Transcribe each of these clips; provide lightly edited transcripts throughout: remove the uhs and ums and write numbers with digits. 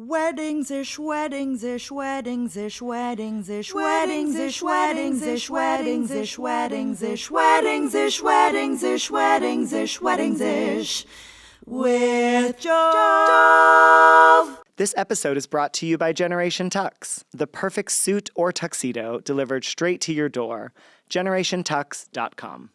Weddings-ish, weddings-ish, weddings-ish, weddings-ish, weddings-ish, weddings-ish, weddings-ish, weddings-ish, weddings-ish, weddings-ish, weddings-ish, weddings-ish, with Jove. This episode is brought to you by Generation Tux, the perfect suit or tuxedo delivered straight to your door. GenerationTux.com.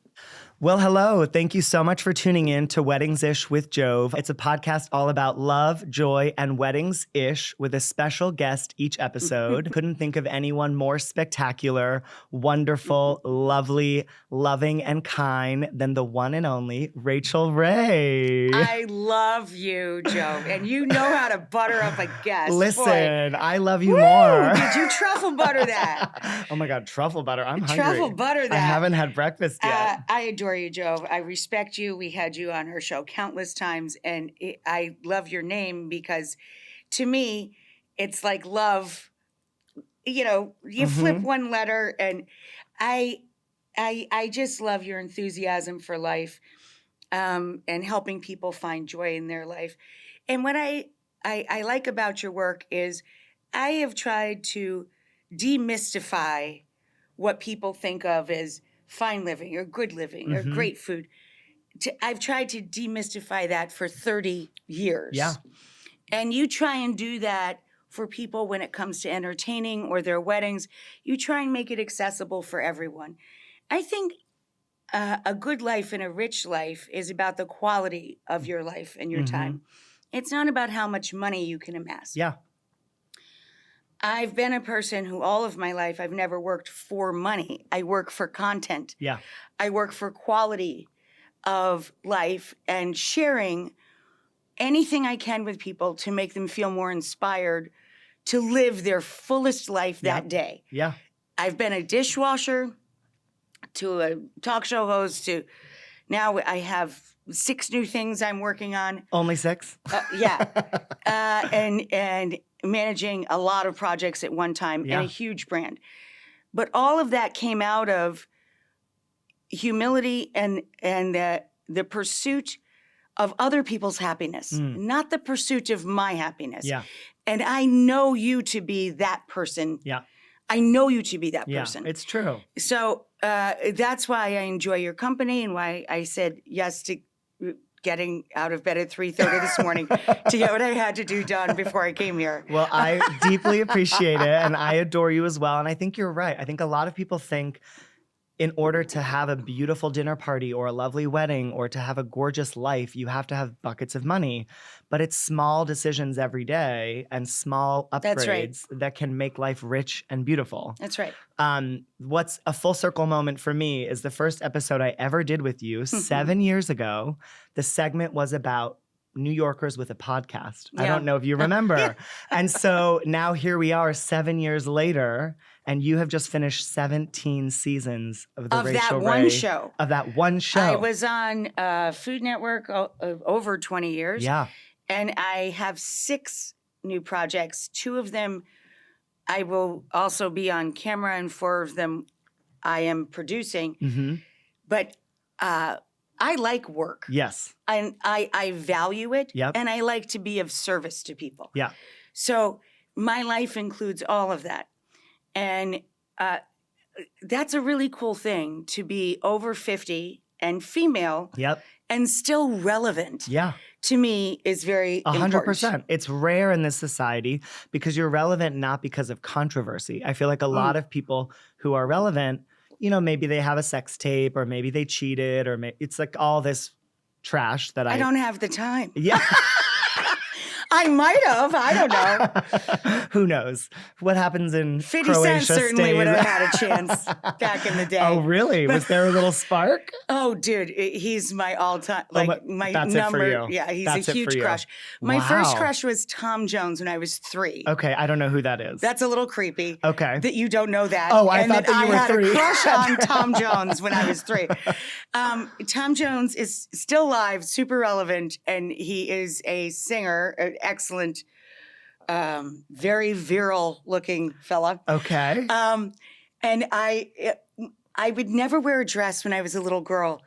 Well, hello. Thank you so much for tuning in to Weddings-ish with Jove. It's a podcast all about love, joy, and weddings-ish with a special guest each episode. Couldn't think of anyone more spectacular, wonderful, lovely, loving, and kind than the one and only Rachael Ray. I love you, Jove, and you know how to butter up a guest. Listen, Boy. I love you Woo! more. Did you truffle butter that? Oh my God, truffle butter. I'm hungry. Truffle butter that. I haven't had breakfast yet. I adore you, Jove. I respect you. We had you on our show countless times, and I love your name because to me, it's like love. You know, you flip one letter, and I just love your enthusiasm for life and helping people find joy in their life. And what I like about your work is I have tried to demystify what people think of as fine living or good living or great food. I've tried to demystify that for 30 years. Yeah. And you try and do that for people when it comes to entertaining or their weddings. You try and make it accessible for everyone. I think a good life and a rich life is about the quality of your life and your time. It's not about how much money you can amass. Yeah. I've been a person who all of my life, I've never worked for money. I work for content. Yeah. I work for quality of life and sharing anything I can with people to make them feel more inspired to live their fullest life that day. Yeah. I've been a dishwasher to a talk show host to now I have 6 new things I'm working on. Only 6? And managing a lot of projects at one time and a huge brand. But all of that came out of humility and the pursuit of other people's happiness, not the pursuit of my happiness. Yeah. And I know you to be that person. Yeah. I know you to be that person. Yeah, it's true. So that's why I enjoy your company and why I said yes to getting out of bed at 3:30 this morning to get what I had to do done before I came here. Well, I deeply appreciate it, and I adore you as well. And I think you're right. I think a lot of people think in order to have a beautiful dinner party or a lovely wedding or to have a gorgeous life, you have to have buckets of money. But it's small decisions every day and small upgrades that can make life rich and beautiful. That's right. What's a full circle moment for me is the first episode I ever did with you 7 years ago. The segment was about New Yorkers with a podcast. I don't know if you remember. And so now here we are 7 years later, and you have just finished 17 seasons of the Rachael Ray. Of that one show. I was on Food Network over 20 years. Yeah. And I have 6 new projects. 2 of them I will also be on camera, and 4 of them I am producing. But I like work. Yes. And I value it. Yep. And I like to be of service to people. Yeah. So my life includes all of that. And that's a really cool thing to be over 50 and female. Yep. And still relevant. Yeah. To me is very 100%. Important. It's rare in this society because you're relevant not because of controversy. I feel like a lot of people who are relevant, you know, maybe they have a sex tape or maybe they cheated or it's like all this trash that I don't have the time. Yeah. I might have. I don't know. Who knows? What happens in 50 Croatia Cent certainly stays. would have had a chance back in the day. Oh, really? Was there a little spark? Oh, dude, he's my all-time, my that's number. It for you. Yeah, he's that's a huge crush. My first crush was Tom Jones when I was 3. Okay, I don't know who that is. That's a little creepy. Okay. That you don't know that. Oh, I thought that you were 3. I had a crush on Tom Jones when I was 3. Tom Jones is still alive, super relevant, and he is a singer, an excellent very virile looking fella. Okay. And I would never wear a dress when I was a little girl,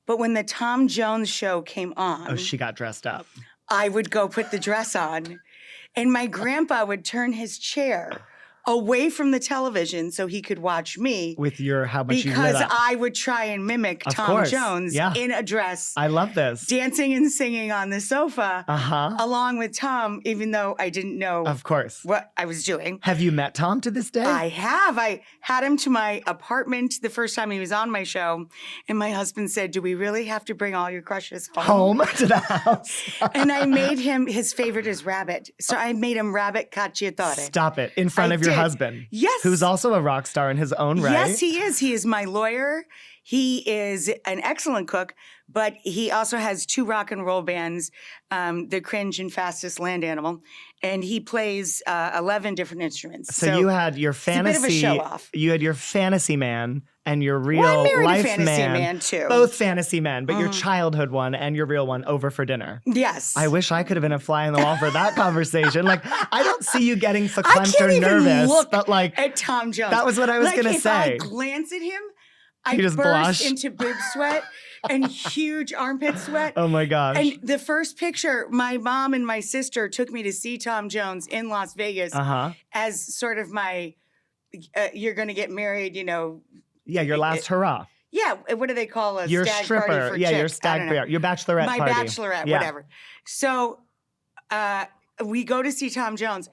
but when the Tom Jones show came on, she got dressed up. I would go put the dress on. And my grandpa would turn his chair away from the television so he could watch me. With your how much you lit Because up. I would try and mimic Of Tom course. Jones Yeah. in a dress, I love this. dancing and singing on the sofa, Uh-huh. along with Tom, even though I didn't know Of course. what I was doing. Have you met Tom to this day? I have. I had him to my apartment the first time he was on my show. And my husband said, do we really have to bring all your crushes Home to the house. And I made him, his favorite is rabbit. So I made him rabbit cacciatore. Stop it. In front I of your did. husband. Yes. Who's also a rock star in his own right. Yes, he is. He is my lawyer. He is an excellent cook, but he also has 2 rock and roll bands, The Cringe and Fastest Land Animal, and he plays 11 different instruments. So you had your fantasy. It's a bit of a show-off. You had your fantasy man and your real Well, I married life a fantasy man, too. Both fantasy men, but your childhood one and your real one over for dinner. Yes. I wish I could have been a fly on the wall for that conversation. Like, I don't see you getting I verklempt can't or even nervous, look but like, at Tom Jones. that was what I was gonna if say. I glance at him, I You just burst blush. into boob sweat and huge armpit sweat. oh my gosh. And the first picture, my mom and my sister took me to see Tom Jones in Las Vegas Uh-huh. as sort of my, you're going to get married, you know. Yeah, your last hurrah. Yeah, what do they call a Your stag stripper. party for Yeah, your chicks? I stag don't know. party. Your bachelorette My party. bachelorette, Yeah. whatever. So we go to see Tom Jones,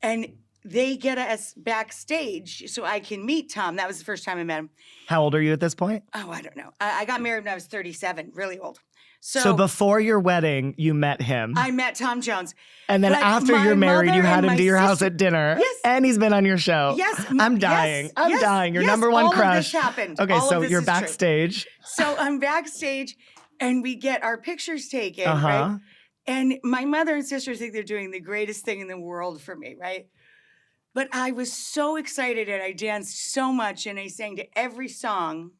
and they get us backstage so I can meet Tom. That was the first time I met him. How old are you at this point? Oh, I don't know. I got married when I was 37, really old. So before your wedding, you met him. I met Tom Jones. And then But after my you're married, you mother had and him my to your house sister- at dinner. Yes. And he's been on your show. Yes. I'm yes, dying. I'm yes, dying. Your yes, number one all crush. Of this happened. Okay, All so of this you're is true. backstage. So I'm backstage, and we get our pictures taken, Uh-huh. right? And my mother and sister think they're doing the greatest thing in the world for me, right? But I was so excited, and I danced so much, and I sang to every song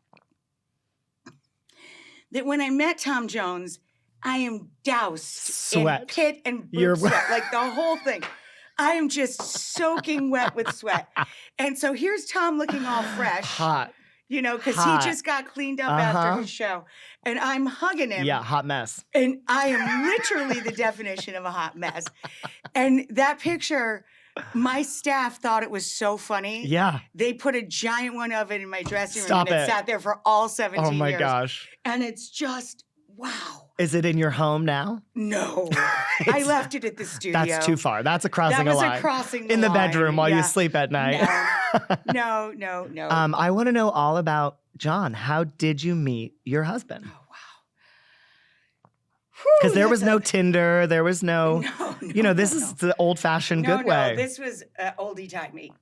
that when I met Tom Jones, I am doused Sweat. in pit and boob You're- sweat, like the whole thing. I am just soaking wet with sweat. And so here's Tom looking all fresh, Hot. you know, because Hot. he just got cleaned up Uh-huh. after his show. And I'm hugging him. Yeah, hot mess. And I am literally the definition of a hot mess. And that picture, my staff thought it was so funny. Yeah. They put a giant one of it in my dressing room, Stop and it it. sat there for all 17 Oh my years. gosh. And it's just, wow. Is it in your home now? No. I left it at the studio. That's too far. That's a crossing That was a line. a crossing the in the line, bedroom while you yeah. sleep at night. No. I want to know all about John. How did you meet your husband? Oh, Because there was no Tinder. There was no, this is the old-fashioned good way. No, this was oldie-timey.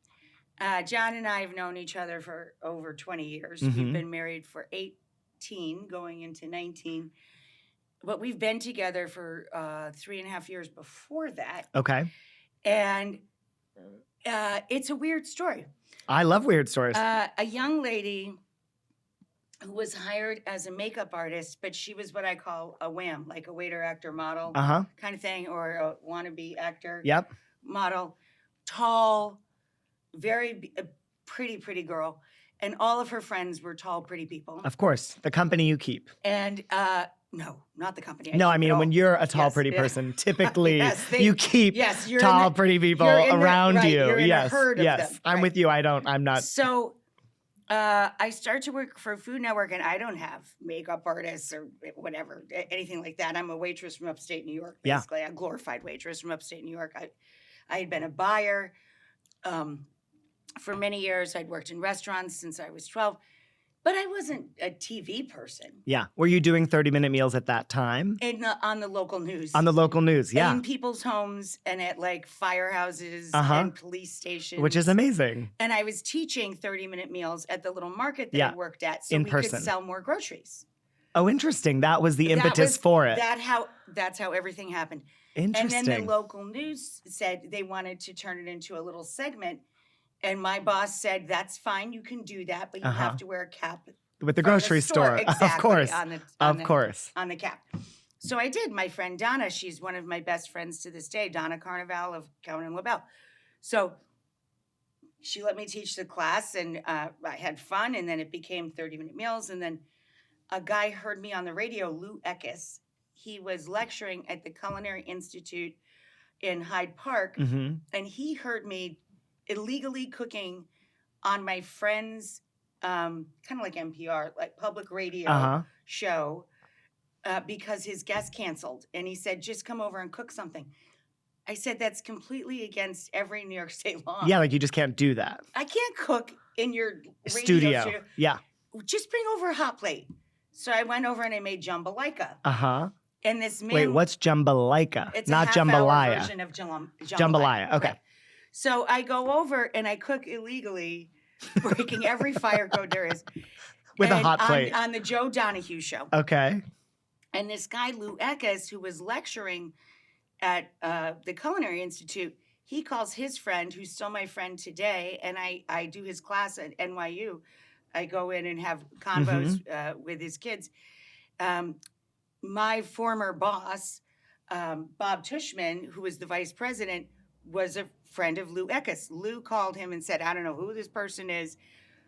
John and I have known each other for over 20 years. Mhm. We've been married for 18, going into 19. But we've been together for 3.5 years before that. Okay. And it's a weird story. I love weird stories. A young lady who was hired as a makeup artist, but she was what I call a wham, like a waiter, actor, model Uh-huh. kind of thing, or a wannabe actor Yep. model. Tall, very pretty girl. And all of her friends were tall, pretty people. Of course. The company you keep. And no, not the company. No, I keep mean, at when all. you're a tall, Yes, pretty yeah. person, typically Yes, you keep yes, you're tall, in the- pretty people you're in the- around right, you. you're in a yes. herd of yes. them, I'm right. with you. I'm not. So I start to work for Food Network, and I don't have makeup artists or whatever, anything like that. I'm a waitress from upstate New York, Yeah. basically. A glorified waitress from upstate New York. I had been a buyer for many years. I'd worked in restaurants since I was 12, but I wasn't a TV person. Yeah. Were you doing 30-minute meals at that time? On the local news. On the local news, yeah. In people's homes and at like firehouses Uh-huh. and police stations. Which is amazing. And I was teaching 30-minute meals at the little market that Yeah. I worked at so In we person. could sell more groceries. Oh, interesting. That was the That impetus was- for it. That's how everything happened. Interesting. And then the local news said they wanted to turn it into a little segment. And my boss said, that's fine, you can do that, but you Uh-huh. have to wear a cap With the from grocery store. Exactly, Of course. Of course. on the cap. So I did. My friend Donna, she's one of my best friends to this day, Donna Carnival of Cowan and LaBelle. So she let me teach the class, and I had fun, and then it became 30-minute meals. And then a guy heard me on the radio, Lou Eckes. He was lecturing at the Culinary Institute in Hyde Park, Mm-hmm. and he heard me illegally cooking on my friend's kind of like NPR, like public radio show, because his guest canceled, and he said, "Just come over and cook something." I said, "That's completely against every New York State law. Yeah, like you just can't do that. I can't cook in your radio Studio. Yeah. Just bring over a hot plate." So I went over and I made jambalaya. Uh-huh. And this man... Wait, what's jambalaya? It's not a half-hour jambalaya. version of jambalaya. Jambalaya, okay. Right. So I go over and I cook illegally, breaking every fire code there is. With a hot plate. On the Joe Donahue show. Okay. And this guy, Lou Eckes, who was lecturing at the Culinary Institute, he calls his friend, who's still my friend today, and I do his class at NYU. I go in and have convos with his kids. My former boss, Bob Tushman, who was the vice president, was a friend of Lou Eckes. Lou called him and said, "I don't know who this person is,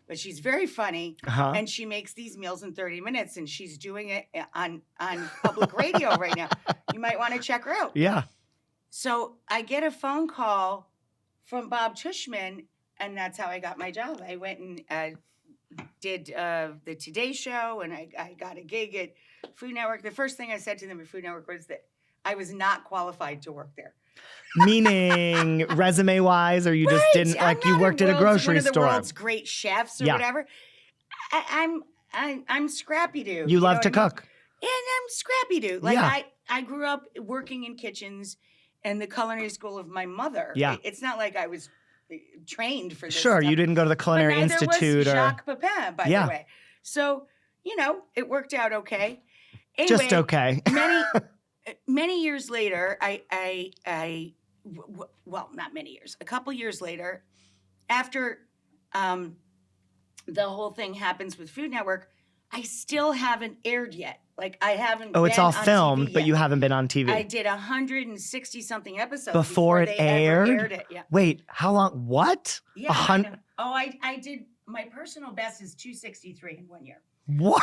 but she's very funny, and she makes these meals in 30 minutes, and she's doing it on public radio right now. You might want to check her out." Yeah. So I get a phone call from Bob Tushman, and that's how I got my job. I went and did the Today Show, and I got a gig at Food Network. The first thing I said to them at Food Network was that I was not qualified to work there. Meaning resume-wise, or you just didn't, like you worked at a grocery store. One of the world's great chefs or whatever. I'm scrappy dude. You love to cook. And I'm scrappy dude. Like I grew up working in kitchens and the culinary school of my mother. Yeah. It's not like I was trained for this Sure, stuff. you didn't go to the Culinary Institute. Was Jacques Pepin, by the way. So, it worked out okay. Anyway, just okay. many years later, well, not many years, a couple years later, after the whole thing happens with Food Network, I still haven't aired yet. Like, I haven't been it's all on filmed, TV but yet. you haven't been on TV. I did 160-something episodes before it they aired? ever aired it. Yeah. Wait, how long? What? Yeah. I know. Oh, I did. My personal best is 263 in 1 year. What?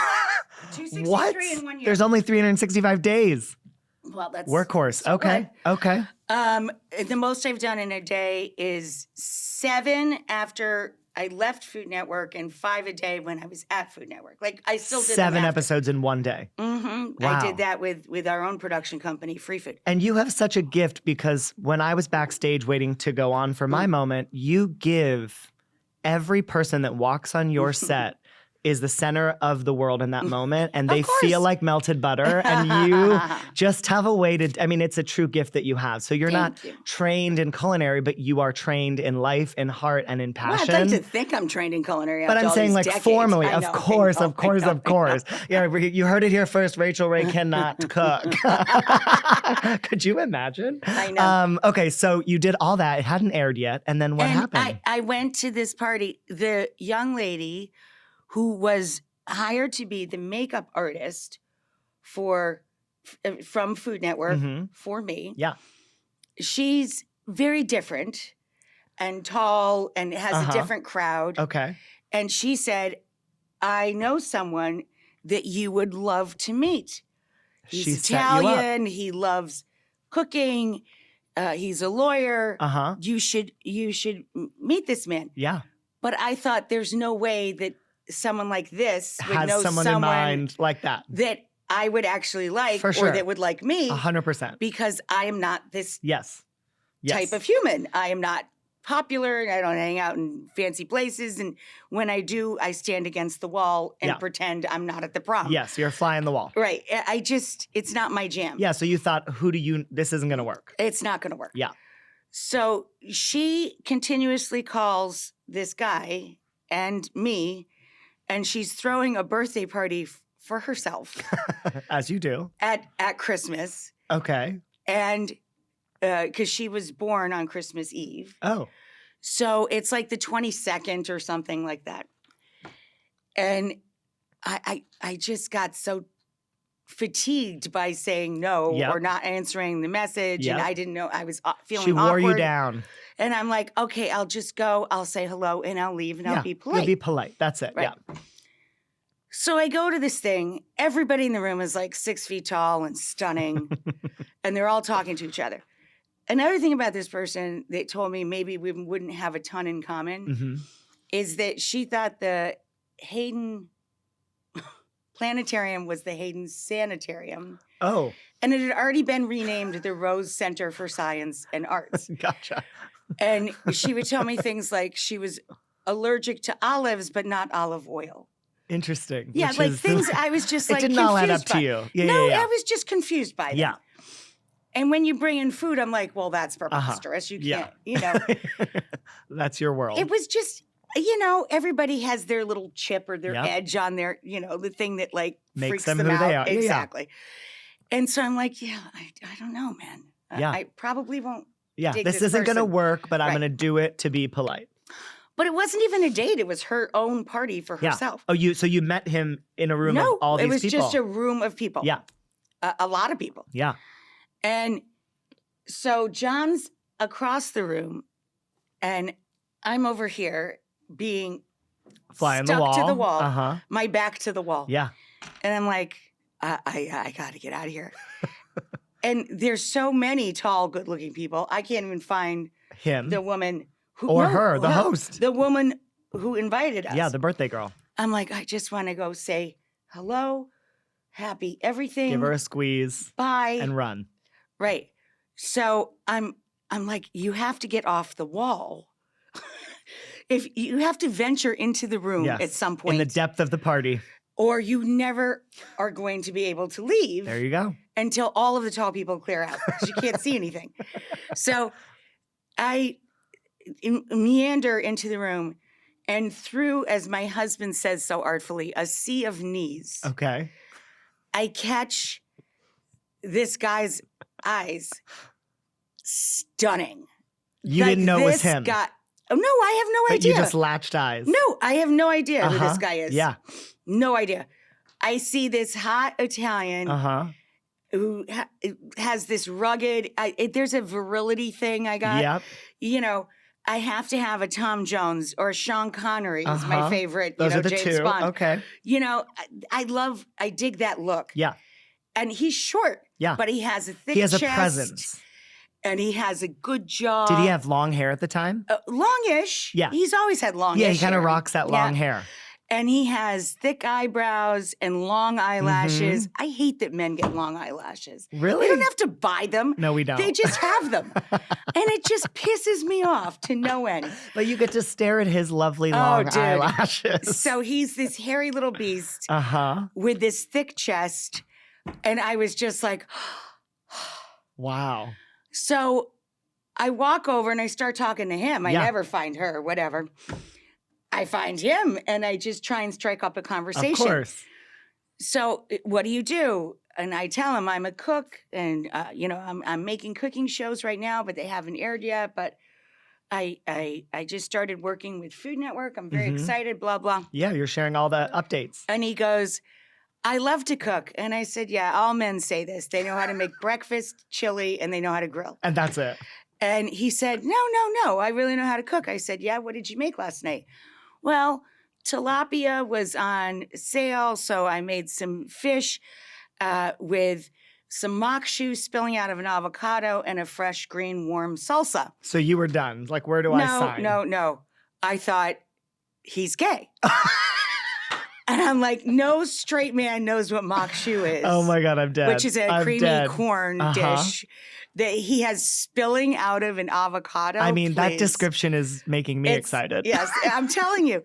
263 what? in 1 year. There's only 365 days. Well, that's workhorse. So okay. Good. Okay. The most I've done in a day is 7 after I left Food Network and 5 a day when I was at Food Network. Like, I still did 7 episodes in one day. Mm-hmm. Wow. I did that with our own production company, Free Food. And you have such a gift because when I was backstage waiting to go on for my moment, you give every person that walks on your set is the center of the world in that moment, and they feel like melted butter, and you just have a way to, I mean, it's a true gift that you have. So you're not trained in culinary, but you are trained in life, in heart, and in passion. Well, I'd like to think I'm trained in culinary. But I'm saying like decades. formally, of course. I Yeah, you heard it here first. Rachael Ray cannot cook. Could you imagine? I know. Okay, so you did all that. It hadn't aired yet, and then what happened? I went to this party. The young lady who was hired to be the makeup artist from Food Network for me. Yeah. She's very different and tall and has a different crowd. Okay. And she said, "I know someone that you would love to meet. He's Italian. He loves cooking. He's a lawyer. You should meet this man." Yeah. But I thought there's no way that someone like this would has know someone in mind like that I would actually like, for sure. or that would like me. 100%. Because I am not this yes. type of human. I am not popular. I don't hang out in fancy places. And when I do, I stand against the wall and pretend I'm not at the prom. Yes, you're a fly on the wall. Right. It's not my jam. Yeah, so you thought, this isn't going to work. It's not going to work. Yeah. So she continuously calls this guy and me, and she's throwing a birthday party for herself. As you do. At Christmas. Okay. And because she was born on Christmas Eve. Oh. So it's like the 22nd or something like that. And I just got so fatigued by saying no or not answering the message. And I didn't know, I was feeling She wore awkward. you down. And I'm like, okay, I'll just go. I'll say hello and I'll leave and I'll be polite. You'll be polite. That's it. Right. Yeah. So I go to this thing. Everybody in the room is like 6 feet tall and stunning. And they're all talking to each other. another thing about this person that told me maybe we wouldn't have a ton in common is that she thought the Hayden Planetarium was the Hayden Sanitarium. Oh. And it had already been renamed the Rose Center for Science and Arts. Gotcha. And she would tell me things like she was allergic to olives, but not olive oil. Interesting. Yeah, like things I was just like it didn't all add up confused by. to you. Yeah, No, yeah. I was just confused by them. Yeah. And when you bring in food, I'm like, well, that's preposterous. You can't, you know. That's your world. It was just, you know, everybody has their little chip or their edge on their, you know, the thing that like makes freaks them them who out. they are. Exactly. And so I'm like, I don't know, man. Yeah. I probably won't. Yeah, dig this isn't going to person. work, but I'm Right. going to do it to be polite. But it wasn't even a date. It was her own party for herself. Oh, so you met him in a room of all these people? No, it was just a room of people. Yeah. A lot of people. Yeah. And so John's across the room, and I'm over here being Fly stuck on the wall. to the wall, Uh-huh. my back to the wall. Yeah. And I'm like, I got to get out of here. And there's so many tall, good-looking people. I can't even find Him. the woman who Or her, the host. the woman who invited us. Yeah, the birthday girl. I'm like, I just want to go say hello, happy everything. Give her a squeeze bye. and run. Right. So I'm like, you have to get off the wall. If you have to venture into the room Yes. at some point, In the depth of the party. or you never are going to be able to leave There you go. until all of the tall people clear out because you can't see anything. So I meander into the room and through, as my husband says so artfully, a sea of knees. Okay. I catch this guy's eyes. Stunning. You didn't know it was him. Oh, no, I have no But idea. you just latched eyes. No, I have no idea who this Uh-huh. guy is. Yeah. No idea. I see this hot Italian Uh-huh. who has this rugged, there's a virility thing I got. Yep. You know, I have to have a Tom Jones or a Sean Connery is my Uh-huh. favorite, Those are the James two. Bond. Okay. You know, I dig that look. Yeah. And he's short. Yeah. But he has a thick He has chest. a presence. And he has a good jaw. Did he have long hair at the time? Longish. Yeah. He's always had longish. Yeah, he kind of hair. rocks that long Yeah. hair. And he has thick eyebrows and long eyelashes. I hate that men get long eyelashes. Really? We don't have to buy them. No, we don't. They just have them. And it just pisses me off to no end. But you get to stare at his lovely long dude. eyelashes. So he's this hairy little beast Uh-huh. with this thick chest. And I was just like, Wow. so I walk over and I start talking to him. I Yeah. never find her, whatever. I find him and I just try and strike up a conversation. Of course. So what do you do? And I tell him I'm a cook and, you know, I'm making cooking shows right now, but they haven't aired yet. But I just started working with Food Network. I'm very excited, blah, blah. Yeah, you're sharing all the updates. And he goes, I love to cook. And I said, yeah, all men say this. They know how to make breakfast, chili, and they know how to grill. And that's it. And he said, no, I really know how to cook. I said, yeah, what did you make last night? Well, tilapia was on sale, so I made some fish with some mock shoe spilling out of an avocado and a fresh green warm salsa. So you were done. Like, where do I sign? No. I thought, he's gay. And I'm like, no straight man knows what mock shoe is. Oh my God, I'm dead. Which is a I'm creamy dead. corn Uh-huh. dish that he has spilling out of an avocado. I mean, that Please. description is making me It's- excited. Yes, I'm telling you.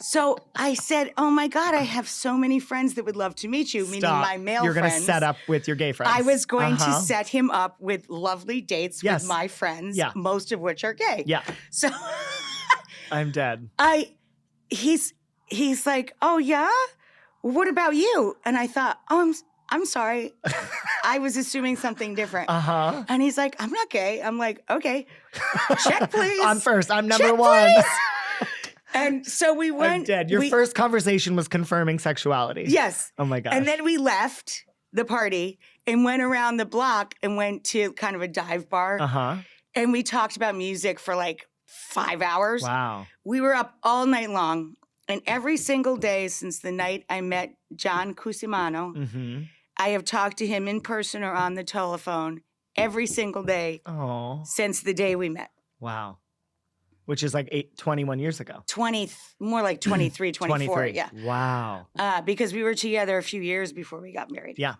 So I said, oh my God, I have so many friends that would love to meet you, meaning Stop. my male You're friends. going to set up with your gay friends. I was going to Uh-huh. set him up with lovely dates Yes. with my friends, Yeah. most of which are gay. Yeah, So I'm dead. he's like, oh yeah? What about you? And I thought, oh, I'm sorry. I was assuming something different. Uh-huh. And he's like, I'm not gay. I'm like, okay, check please. I'm first. I'm number Check, one. please. And so we went. I'm dead. Your first conversation was confirming sexuality. Yes. Oh my gosh. And then we left the party and went around the block and went to kind of a dive bar. Uh-huh. And we talked about music for like 5 hours. Wow. We were up all night long. And every single day since the night I met John Cusimano, Mm-hmm. I have talked to him in person or on the telephone every single day Oh, since the day we met. wow. Which is like 21 years ago. 20, more like 23, 24. 23. Yeah. Wow. Because we were together a few years before we got married. Yeah.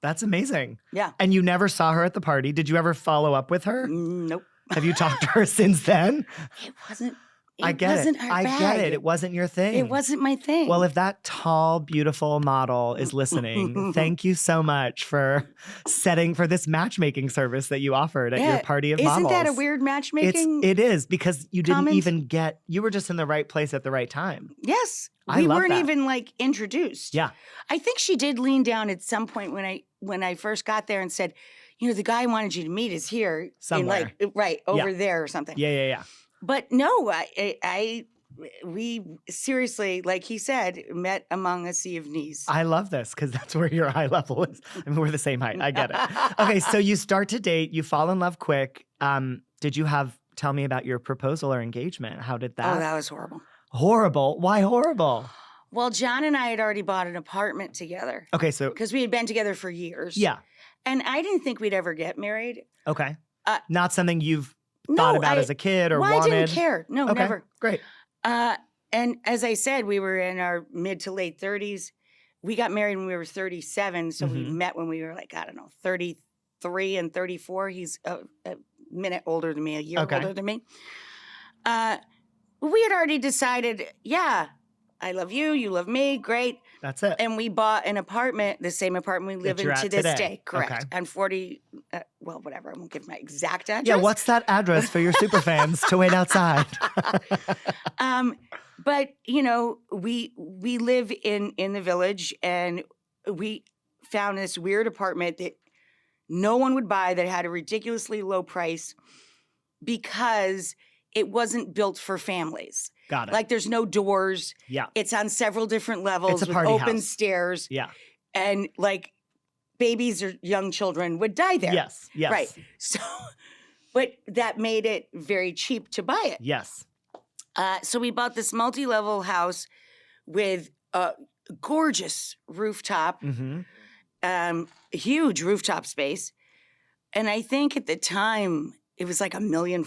That's amazing. Yeah. And you never saw her at the party. Did you ever follow up with her? Nope. Have you talked to her since then? It wasn't. I get wasn't it. our I bag. get it. It wasn't your thing. It wasn't my thing. Well, if that tall, beautiful model is listening, thank you so much for this matchmaking service that you offered at your party of models. Isn't that a weird matchmaking? It is, because you didn't comment? even you were just in the right place at the right time. Yes. I We love weren't that. even like introduced. Yeah. I think she did lean down at some point when I first got there and said, the guy I wanted you to meet is here. Somewhere. Right, over there or something. Yeah. But no, we seriously, like he said, met among a sea of knees. I love this because that's where your eye level is. I mean, we're the same height. I get it. Okay, so you start to date. You fall in love quick. Did you tell me about your proposal or engagement? How did that? Oh, that was horrible. Horrible? Why horrible? Well, John and I had already bought an apartment together. Okay, so. Because we had been together for years. Yeah. And I didn't think we'd ever get married. Okay. Not something you've thought about as a kid or well, wanted? I didn't care. No, okay, never. Great. And as I said, we were in our mid to late 30s. We got married when we were 37. So we met when we were 33 and 34. He's a minute older than me, a year older than me. We had already decided, I love you, you love me, great. That's it. And we bought an apartment, the same apartment we live in to this day. Correct. Okay. On 40, whatever, I won't give my exact address. Yeah, what's that address for your super fans to wait outside? But, we live in the village, and we found this weird apartment that no one would buy, that had a ridiculously low price because it wasn't built for families. Got it. Like, there's no doors. Yeah. It's on several different levels It's a with party open house. stairs. Yeah. And babies or young children would die there. Yes. Right. So, but that made it very cheap to buy it. Yes. So we bought this multi-level house with a gorgeous rooftop, huge rooftop space. And I think at the time it was like $1.4 million.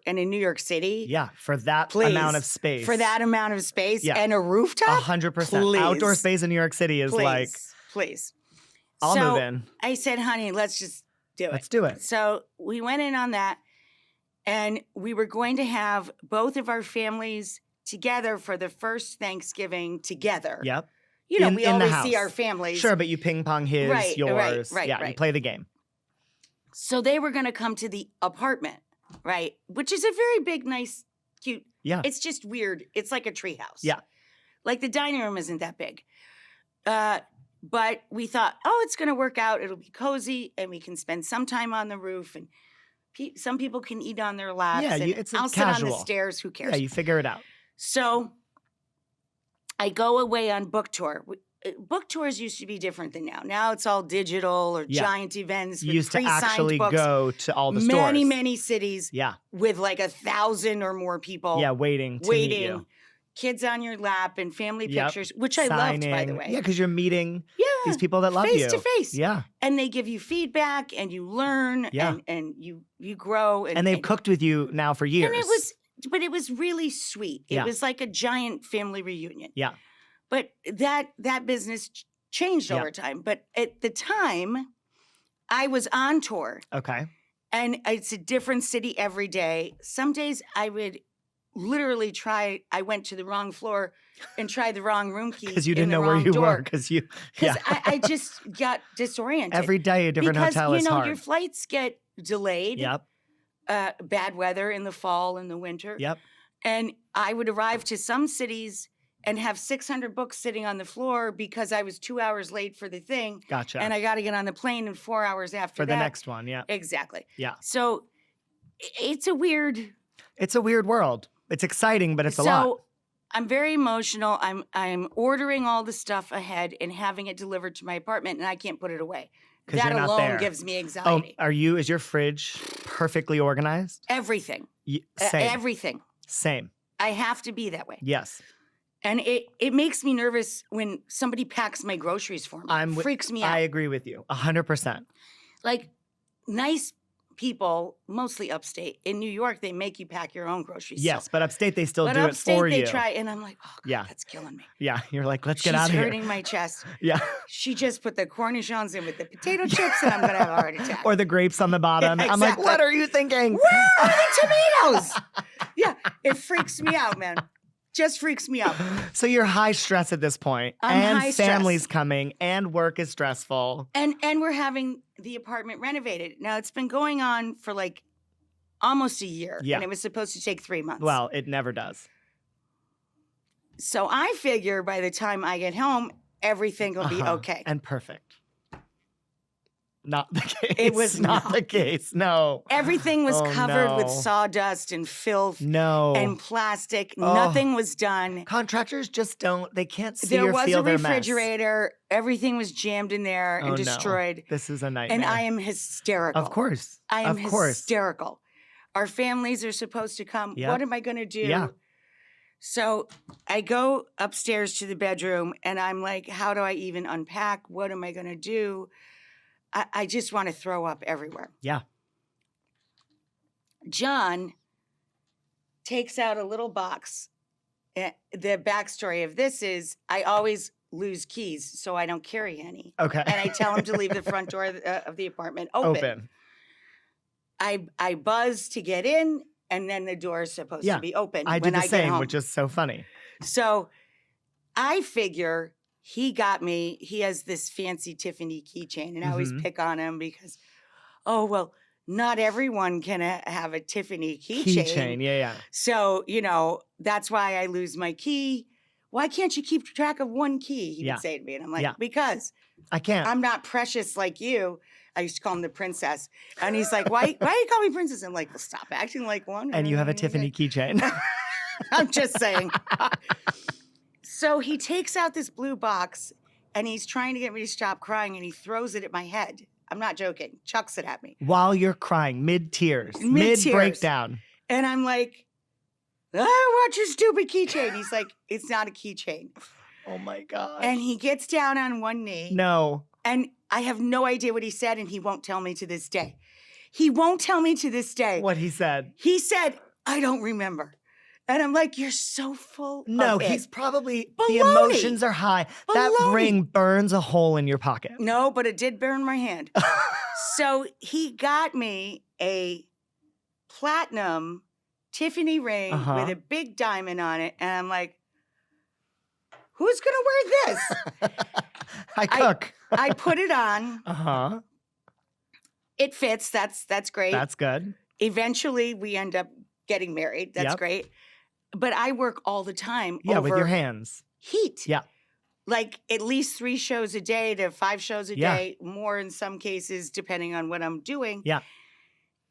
And in New York City. Yeah, for that please, amount of space. For that amount of space Yeah. and a rooftop? 100%. Outdoor space in New York City is Please. I'll move in. I said, honey, let's just do it. Let's do it. So we went in on that, and we were going to have both of our families together for the first Thanksgiving together. Yep. We in the always house. see our families. Sure, but you ping pong his, yours. Right. You play the game. So they were going to come to the apartment, right? Which is a very big, nice, cute. Yeah. It's just weird. It's like a treehouse. Yeah. Like, the dining room isn't that big. But we thought, it's going to work out. It'll be cozy, and we can spend some time on the roof, and some people can eat on their laps. Yeah, and it's I'll casual. sit on the stairs. Who cares? Yeah, you figure it out. So I go away on book tour. Book tours used to be different than now. Now it's all digital or giant events. You with used to pre-signed actually books. go to all the stores. Many cities. Yeah. With 1,000 or more people. Yeah, waiting to meet you. Kids on your lap and family pictures, which I loved, by the way. Yeah, because you're meeting these people that love face you. Face to face. Yeah. And they give you feedback, and you learn, and you grow. And they've cooked with you now for years. And it was really sweet. It was like a giant family reunion. Yeah. But that business changed over time. But at the time, I was on tour. Okay. And it's a different city every day. Some days I would literally I went to the wrong floor and tried the wrong room key. Because you didn't know where you were. Because I just got disoriented. Every day a different hotel is hard. Your flights get delayed. Yep. Bad weather in the fall and the winter. Yep. And I would arrive to some cities and have 600 books sitting on the floor because I was 2 hours late for the thing. Gotcha. And I got to get on the plane in 4 hours after for that. the next one, yeah. Exactly. Yeah. So it's a weird world. It's exciting, but it's a lot. So I'm very emotional. I'm ordering all the stuff ahead and having it delivered to my apartment, and I can't put it away. That you're not alone there. gives me anxiety. Is your fridge perfectly organized? Everything. Same. Everything. Same. I have to be that way. Yes. And it makes me nervous when somebody packs my groceries for me. It freaks me out. I agree with you 100%. Like, nice people, mostly upstate. In New York, they make you pack your own groceries. Yes, but upstate they still but do it upstate, for they you. try, and I'm like, oh, God, Yeah. that's killing me. Yeah, you're like, let's get She's out of here. hurting my chest. Yeah. She just put the cornichons in with the potato chips, and I'm going to have a heart attack. Or the grapes on the bottom. Yeah, I'm like, exactly. what are you thinking? Where are the tomatoes? Yeah, it freaks me out, man. Just freaks me out. So you're high stress at this point, I'm and high stress. family's coming, and work is stressful. And we're having the apartment renovated. Now, it's been going on for like almost a year. Yeah. And it was supposed to take 3 months. Well, it never does. So I figure by the time I get home, everything will be okay. And perfect. Not the case. It was not the case. No. Everything was covered with no. sawdust and filth No. and plastic. Oh. Nothing was done. Contractors just don't, they can't see There or was feel a their mess. refrigerator. Everything was jammed in there Oh, and no. destroyed. This is a nightmare. And I am hysterical. Of course. I am of course. hysterical. Our families are supposed to come. Yep. What am I going to do? Yeah. So I go upstairs to the bedroom and I'm like, how do I even unpack? What am I going to do? I just want to throw up everywhere. Yeah. John takes out a little box. The backstory of this is I always lose keys, so I don't carry any. Okay. And I tell him to leave the front door of the apartment open. I buzz to get in, and then the door is supposed to be open I when did the I same, get home. which is so funny. So I figure he got me. He has this fancy Tiffany keychain, and I always pick on him because, oh, well, not everyone can have a Tiffany keychain. Yeah. So, that's why I lose my key. Why can't you keep track of one key? He would say to me. And I'm like, because I can't. I'm not precious like you. I used to call him the princess. And he's like, why do you call me princess? I'm like, well, stop acting like one. And you have a Tiffany keychain. I'm just saying. So he takes out this blue box and he's trying to get me to stop crying and he throws it at my head. I'm not joking. Chucks it at me. While you're crying, mid-tears, Mid-tears. mid-breakdown. And I'm like, what's your stupid keychain? He's like, it's not a keychain. Oh my God. And he gets down on one knee. No. And I have no idea what he said and he won't tell me to this day. He won't tell me to this day. What he said. He said, I don't remember. And I'm like, you're so full No, of it. he's probably, Baloney. the emotions are high. That Baloney. ring burns a hole in your pocket. No, but it did burn my hand. So he got me a platinum Tiffany ring with a big diamond on it. And I'm like, who's going to wear this? I cook. I put it on. Uh-huh. It fits. That's great. That's good. Eventually, we end up getting married. That's great. But I work all the time Yeah, over with your hands. heat. Yeah. Like at least 3 shows a day to 5 shows a Yeah. day, more in some cases, depending on what I'm doing. Yeah.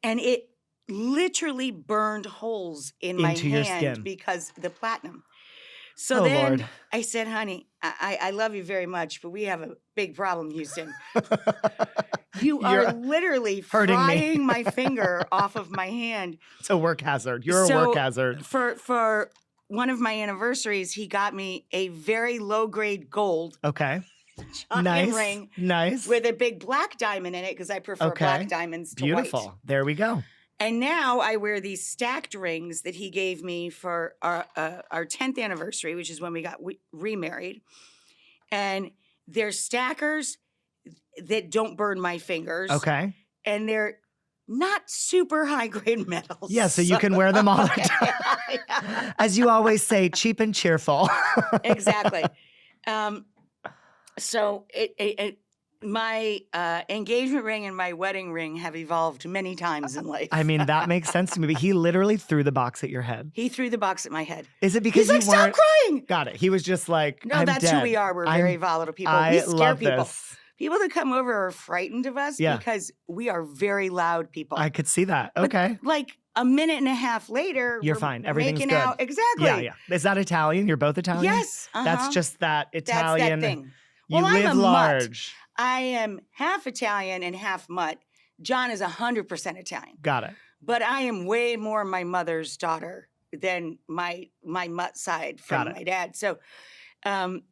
And it literally burned holes in my Into your hand skin. because the platinum. So Oh, then Lord. I said, honey, I love you very much, but we have a big problem, Houston. You You're are literally hurting me. frying my finger off of my hand. It's a work hazard. You're a So, work hazard. For one of my anniversaries, he got me a very low grade gold Okay. giant Nice. ring Nice. with a big black diamond in it because I prefer Okay. black diamonds to Beautiful. white. There we go. And now I wear these stacked rings that he gave me for our 10th anniversary, which is when we got remarried. And they're stackers that don't burn my fingers. Okay. And they're not super high grade metals. Yeah, so you can wear them all the time. As you always say, cheap and cheerful. Exactly. So my engagement ring and my wedding ring have evolved many times in life. I mean, that makes sense to me. But he literally threw the box at your head. He threw the box at my head. Is it because He's like, you stop weren't? crying. Got it. He was just like, No, I'm that's dead. who we are. We're very volatile people. I We scare love people. this. People that come over are frightened of us Yeah. because we are very loud people. I could see that. But, Okay. like a minute and a half later, You're we're fine. Everything's making good. out. Exactly. Yeah. Is that Italian? You're both Italian? Yes. That's just that Italian. That's that thing. You Well, I'm live a mutt. large. I am half Italian and half mutt. John is 100% Italian. Got it. But I am way more my mother's daughter than my mutt side from Got it. my dad. So,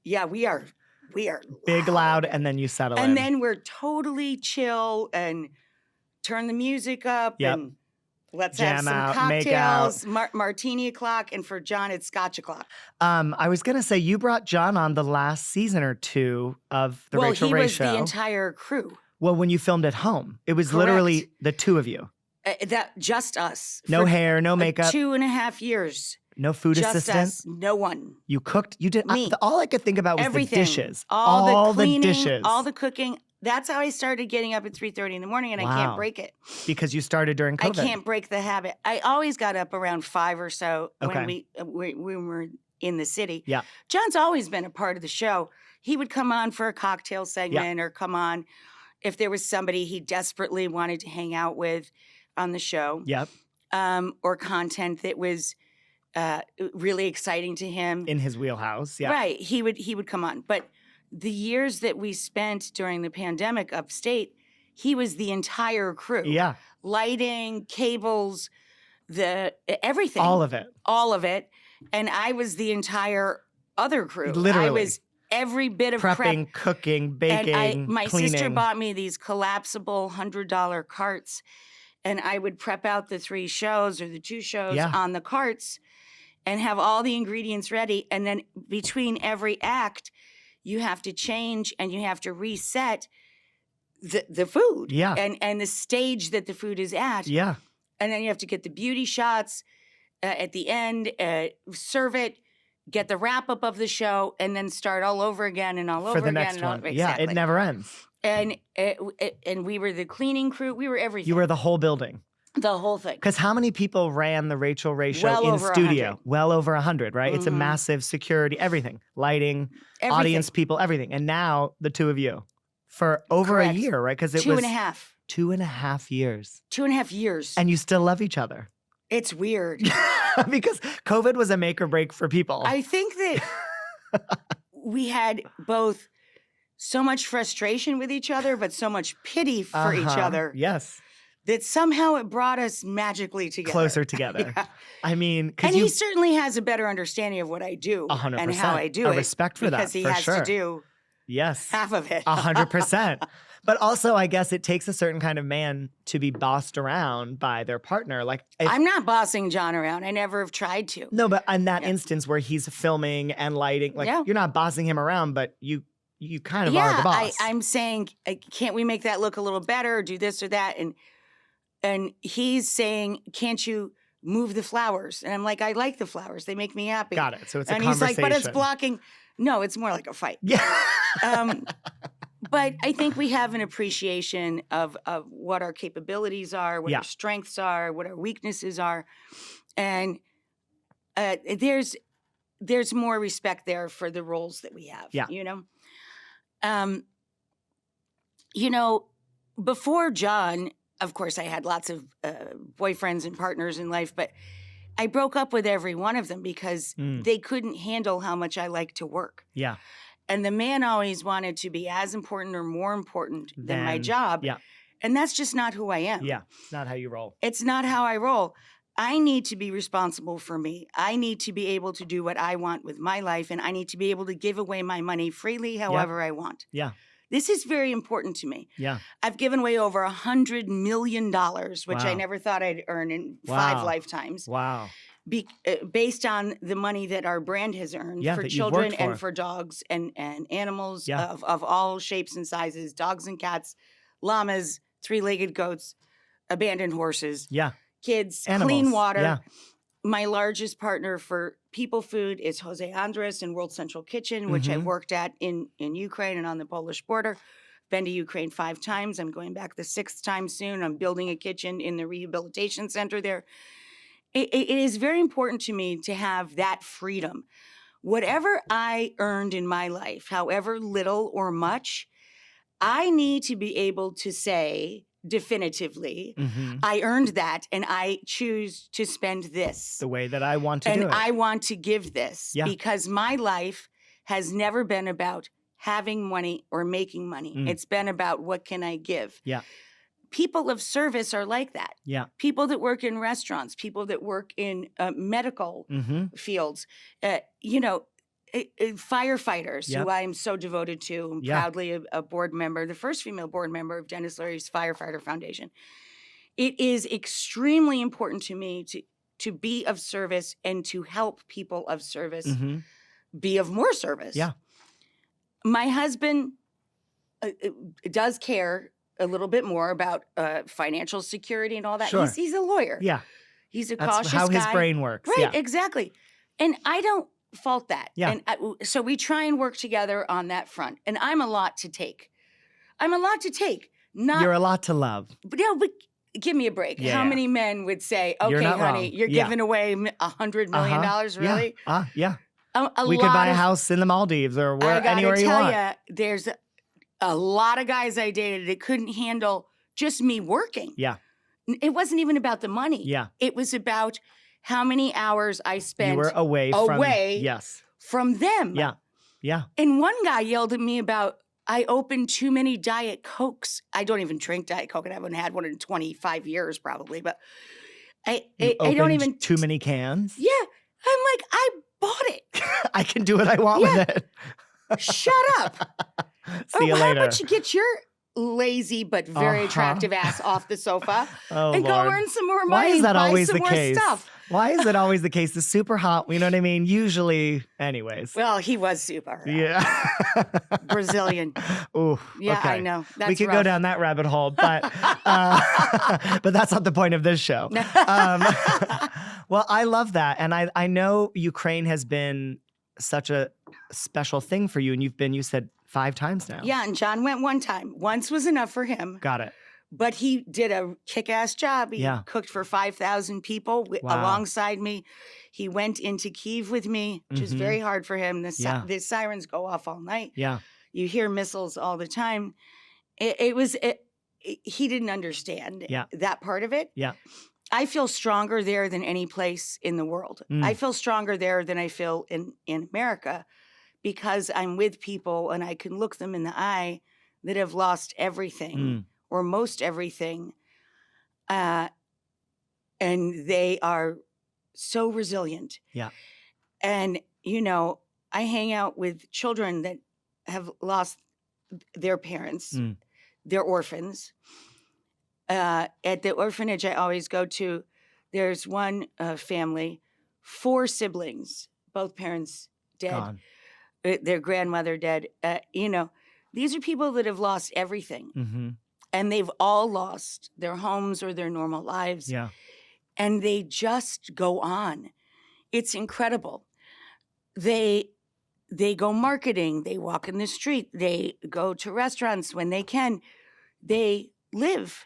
yeah, we are Big, loud, and then you settle in. And then we're totally chill and turn the music up Yep. and let's Jam have some out, make cocktails, martini o'clock, and for John, it's scotch o'clock. I was going to say, you brought John on the last season or two of the Rachael Ray show. Well, he was the entire crew. Well, when you filmed at home, it was Correct. literally the two of you. That just us. No For hair, no makeup. 2.5 years. No food Just assistant. us. No one. You cooked. You did. Me. All I could think about was Everything. the dishes. All the cleaning, the dishes. all the cooking. That's how I started getting up at 3:30 in the morning, and I Wow. can't break it. Because you started during COVID. I can't break the habit. I always got up around 5 or so Okay. when we were in the city. Yeah. John's always been a part of the show. He would come on for a cocktail segment or come on if there was somebody he desperately wanted to hang out with on the show. Yep. Or content that was really exciting to him. In his wheelhouse. Yeah. Right. He would come on. But the years that we spent during the pandemic upstate, he was the entire crew. Yeah. Lighting, cables, everything. All of it. All of it. And I was the entire other crew. Literally. I was every bit of Prepping, cooking, baking, and my cleaning. sister bought me these collapsible $100 carts, and I would prep out the 3 shows or the 2 shows on the carts and have all the ingredients ready. And then between every act, you have to change and you have to reset the food and the stage that the food is at. Yeah. And then you have to get the beauty shots at the end, serve it, get the wrap up of the show, and then start all over again and all over For the again. next and all, one. exactly. Yeah, it never ends. And we were the cleaning crew. We were everything. You were the whole building. The whole thing. Because how many people ran the Rachael Ray show Well in over studio? 100. Well over 100, right? It's a Mhm. massive security, everything, lighting, Everything. audience people, everything. And now the two of you for over Correct. a year, right? Because it Two was and a half. 2.5 years. 2.5 years. And you still love each other. It's weird. Because COVID was a make or break for people. I think that we had both so much frustration with each other, but so much pity for each other Yes. that somehow it brought us magically together. Closer together. Yeah. I mean, because And he certainly has a better understanding of what I do 100%. and how I do A it. respect for that, because he for has sure. to do yes. half of it. 100%. But also, I guess it takes a certain kind of man to be bossed around by their partner. Like, I'm not bossing John around. I never have tried to. no, but in that instance where he's filming and lighting, like you're not bossing him around, but you kind of are the boss. I'm saying, can't we make that look a little better? Or do this or that? And he's saying, can't you move the flowers? And I'm like, I like the flowers. They make me happy. Got it. So it's a and he's conversation. like, but it's blocking. No, it's more like a fight. Yeah. But I think we have an appreciation of what our capabilities are, what our strengths are, what our weaknesses are. And there's more respect there for the roles that we have, you know? Before John, of course, I had lots of boyfriends and partners in life, but I broke up with every one of them because they couldn't handle how much I like to work. Yeah. And the man always wanted to be as important or more important than my job. Yeah. And that's just not who I am. Yeah. It's not how you roll. It's not how I roll. I need to be responsible for me. I need to be able to do what I want with my life, and I need to be able to give away my money freely however I want. Yeah. This is very important to me. Yeah. I've given away over $100 million, which I Wow. never thought I'd earn in Wow. 5 lifetimes. Wow. Based on the money that our brand has earned for that you've children worked and for. for dogs and animals Yeah. of all shapes and sizes, dogs and cats, llamas, 3-legged goats, abandoned horses, Yeah. kids, Animals. clean water. Yeah. My largest partner for people food is Jose Andres and World Central Kitchen, which I've worked at in Ukraine and on the Polish border. Been to Ukraine 5 times. I'm going back the 6th time soon. I'm building a kitchen in the rehabilitation center there. It is very important to me to have that freedom. Whatever I earned in my life, however little or much, I need to be able to say definitively, I earned that and I choose to spend this. The way that I want to do And it. I want to give this Yeah. because my life has never been about having money or making money. It's been about what can I give. Yeah. People of service are like that. Yeah. People that work in restaurants, people that work in medical fields, firefighters, Yep. who I am so devoted to. I'm Yeah. proudly a board member, the first female board member of Dennis Leary's Firefighter Foundation. It is extremely important to me to be of service and to help people of service be of more service. Yeah. My husband does care a little bit more about financial security and all that. Sure. He's a lawyer. Yeah. He's a That's cautious how guy. his brain works. Right, Yeah. exactly. And I don't fault that. Yeah. And so we try and work together on that front. And I'm a lot to take. Not, You're a lot to love. but give me a break. Yeah, How yeah. many men would say, You're okay, not honey, wrong. you're Yeah. giving away $100 million, really? Yeah. A We lot could buy a of- house in the Maldives or I gotta anywhere you tell want. you, there's a lot of guys I dated that couldn't handle just me working. Yeah. It wasn't even about the money. Yeah. It was about how many hours I spent You were away Yes. from them. Yeah. Yeah. And one guy yelled at me about I opened too many Diet Cokes. I don't even drink Diet Coke, and I haven't had one in 25 years probably. But I don't Opened even too many cans. Yeah, I'm like, I bought it. I can do what I want with it. Shut up. See you How later. about you get your lazy but very attractive ass off the sofa Oh, and Lord. go earn some more money? Why is that buy always some the more case? Stuff. Why is it always the case? The super hot, you know what I mean? Usually, anyways. Well, he was super. Yeah. Brazilian. Ooh, Yeah, okay. I know. That's we could rough. go down that rabbit hole, but but that's not the point of this show. Well, I love that. And I know Ukraine has been such a special thing for you. And you said 5 times now. Yeah, and John went one time. Once was enough for him. Got it. But he did a kick-ass job. He Yeah. cooked for 5,000 people Wow. alongside me. He went into Kyiv with me, which is very hard for him. The sirens go off all night. Yeah. You hear missiles all the time. He didn't understand that part of it. Yeah. I feel stronger there than any place in the world. I feel stronger there than I feel in America because I'm with people and I can look them in the eye that have lost everything or most everything. And they are so resilient. Yeah. And, I hang out with children that have lost their parents. They're orphans. At the orphanage I always go to, there's one family, 4 siblings, both parents dead, Gone. Their grandmother dead. These are people that have lost everything. And they've all lost their homes or their normal lives. Yeah. And they just go on. It's incredible. They go marketing. They walk in the street. They go to restaurants when they can. They live.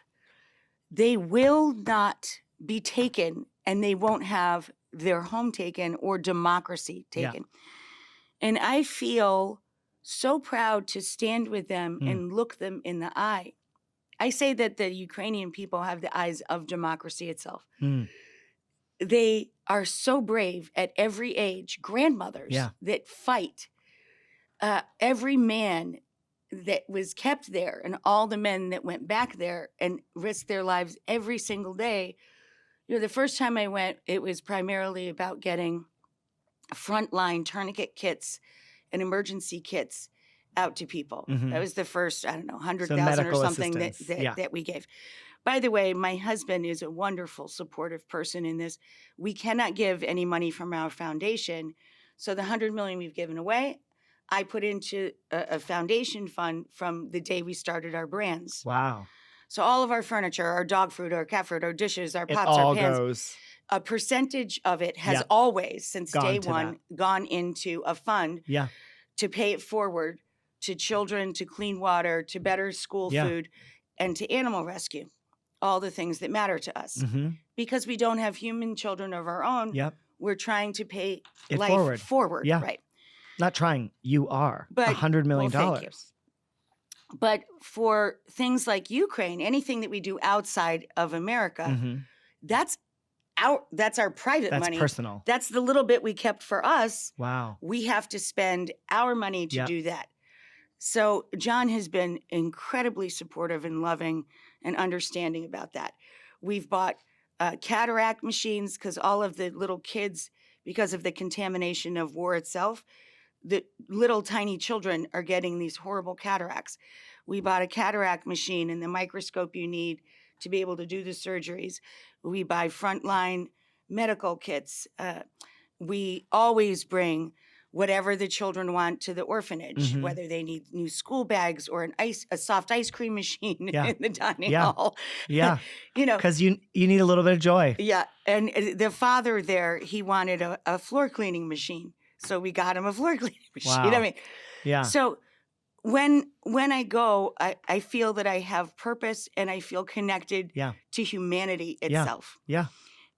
They will not be taken, and they won't have their home taken or democracy taken. And I feel so proud to stand with them and look them in the eye. I say that the Ukrainian people have the eyes of democracy itself. They are so brave at every age, grandmothers that fight. Every man that was kept there and all the men that went back there and risked their lives every single day. The first time I went, it was primarily about getting frontline tourniquet kits and emergency kits out to people. That was the first, 100,000 or something that we gave. By the way, my husband is a wonderful, supportive person in this. We cannot give any money from our foundation. So the $100 million we've given away, I put into a foundation fund from the day we started our brands. Wow. So all of our furniture, our dog food, our cat food, our dishes, our It pots, all our pans, goes. a percentage of it has always, since day one, gone into a fund to pay it forward to children, to clean water, to better school food, and to animal rescue. All the things that matter to us. Because we don't have human children of our own, we're trying to pay It life forward. Yeah. Right. Not trying. You are. But $100 million. well, thank you. But for things like Ukraine, anything that we do outside of America, that's our private money. That's personal. That's the little bit we kept for us. Wow. We have to spend our money to do that. So John has been incredibly supportive and loving and understanding about that. We've bought cataract machines because all of the little kids, because of the contamination of war itself, the little tiny children are getting these horrible cataracts. We bought a cataract machine and the microscope you need to be able to do the surgeries. We buy frontline medical kits. We always bring whatever the children want to the orphanage, whether they need new school bags or a soft ice cream machine in the dining hall. Yeah. You know, because you need a little bit of joy. Yeah. And the father there, he wanted a floor cleaning machine. So we got him a floor cleaning machine. Wow. I mean, Yeah. so when I go, I feel that I have purpose and I feel connected to humanity itself. Yeah.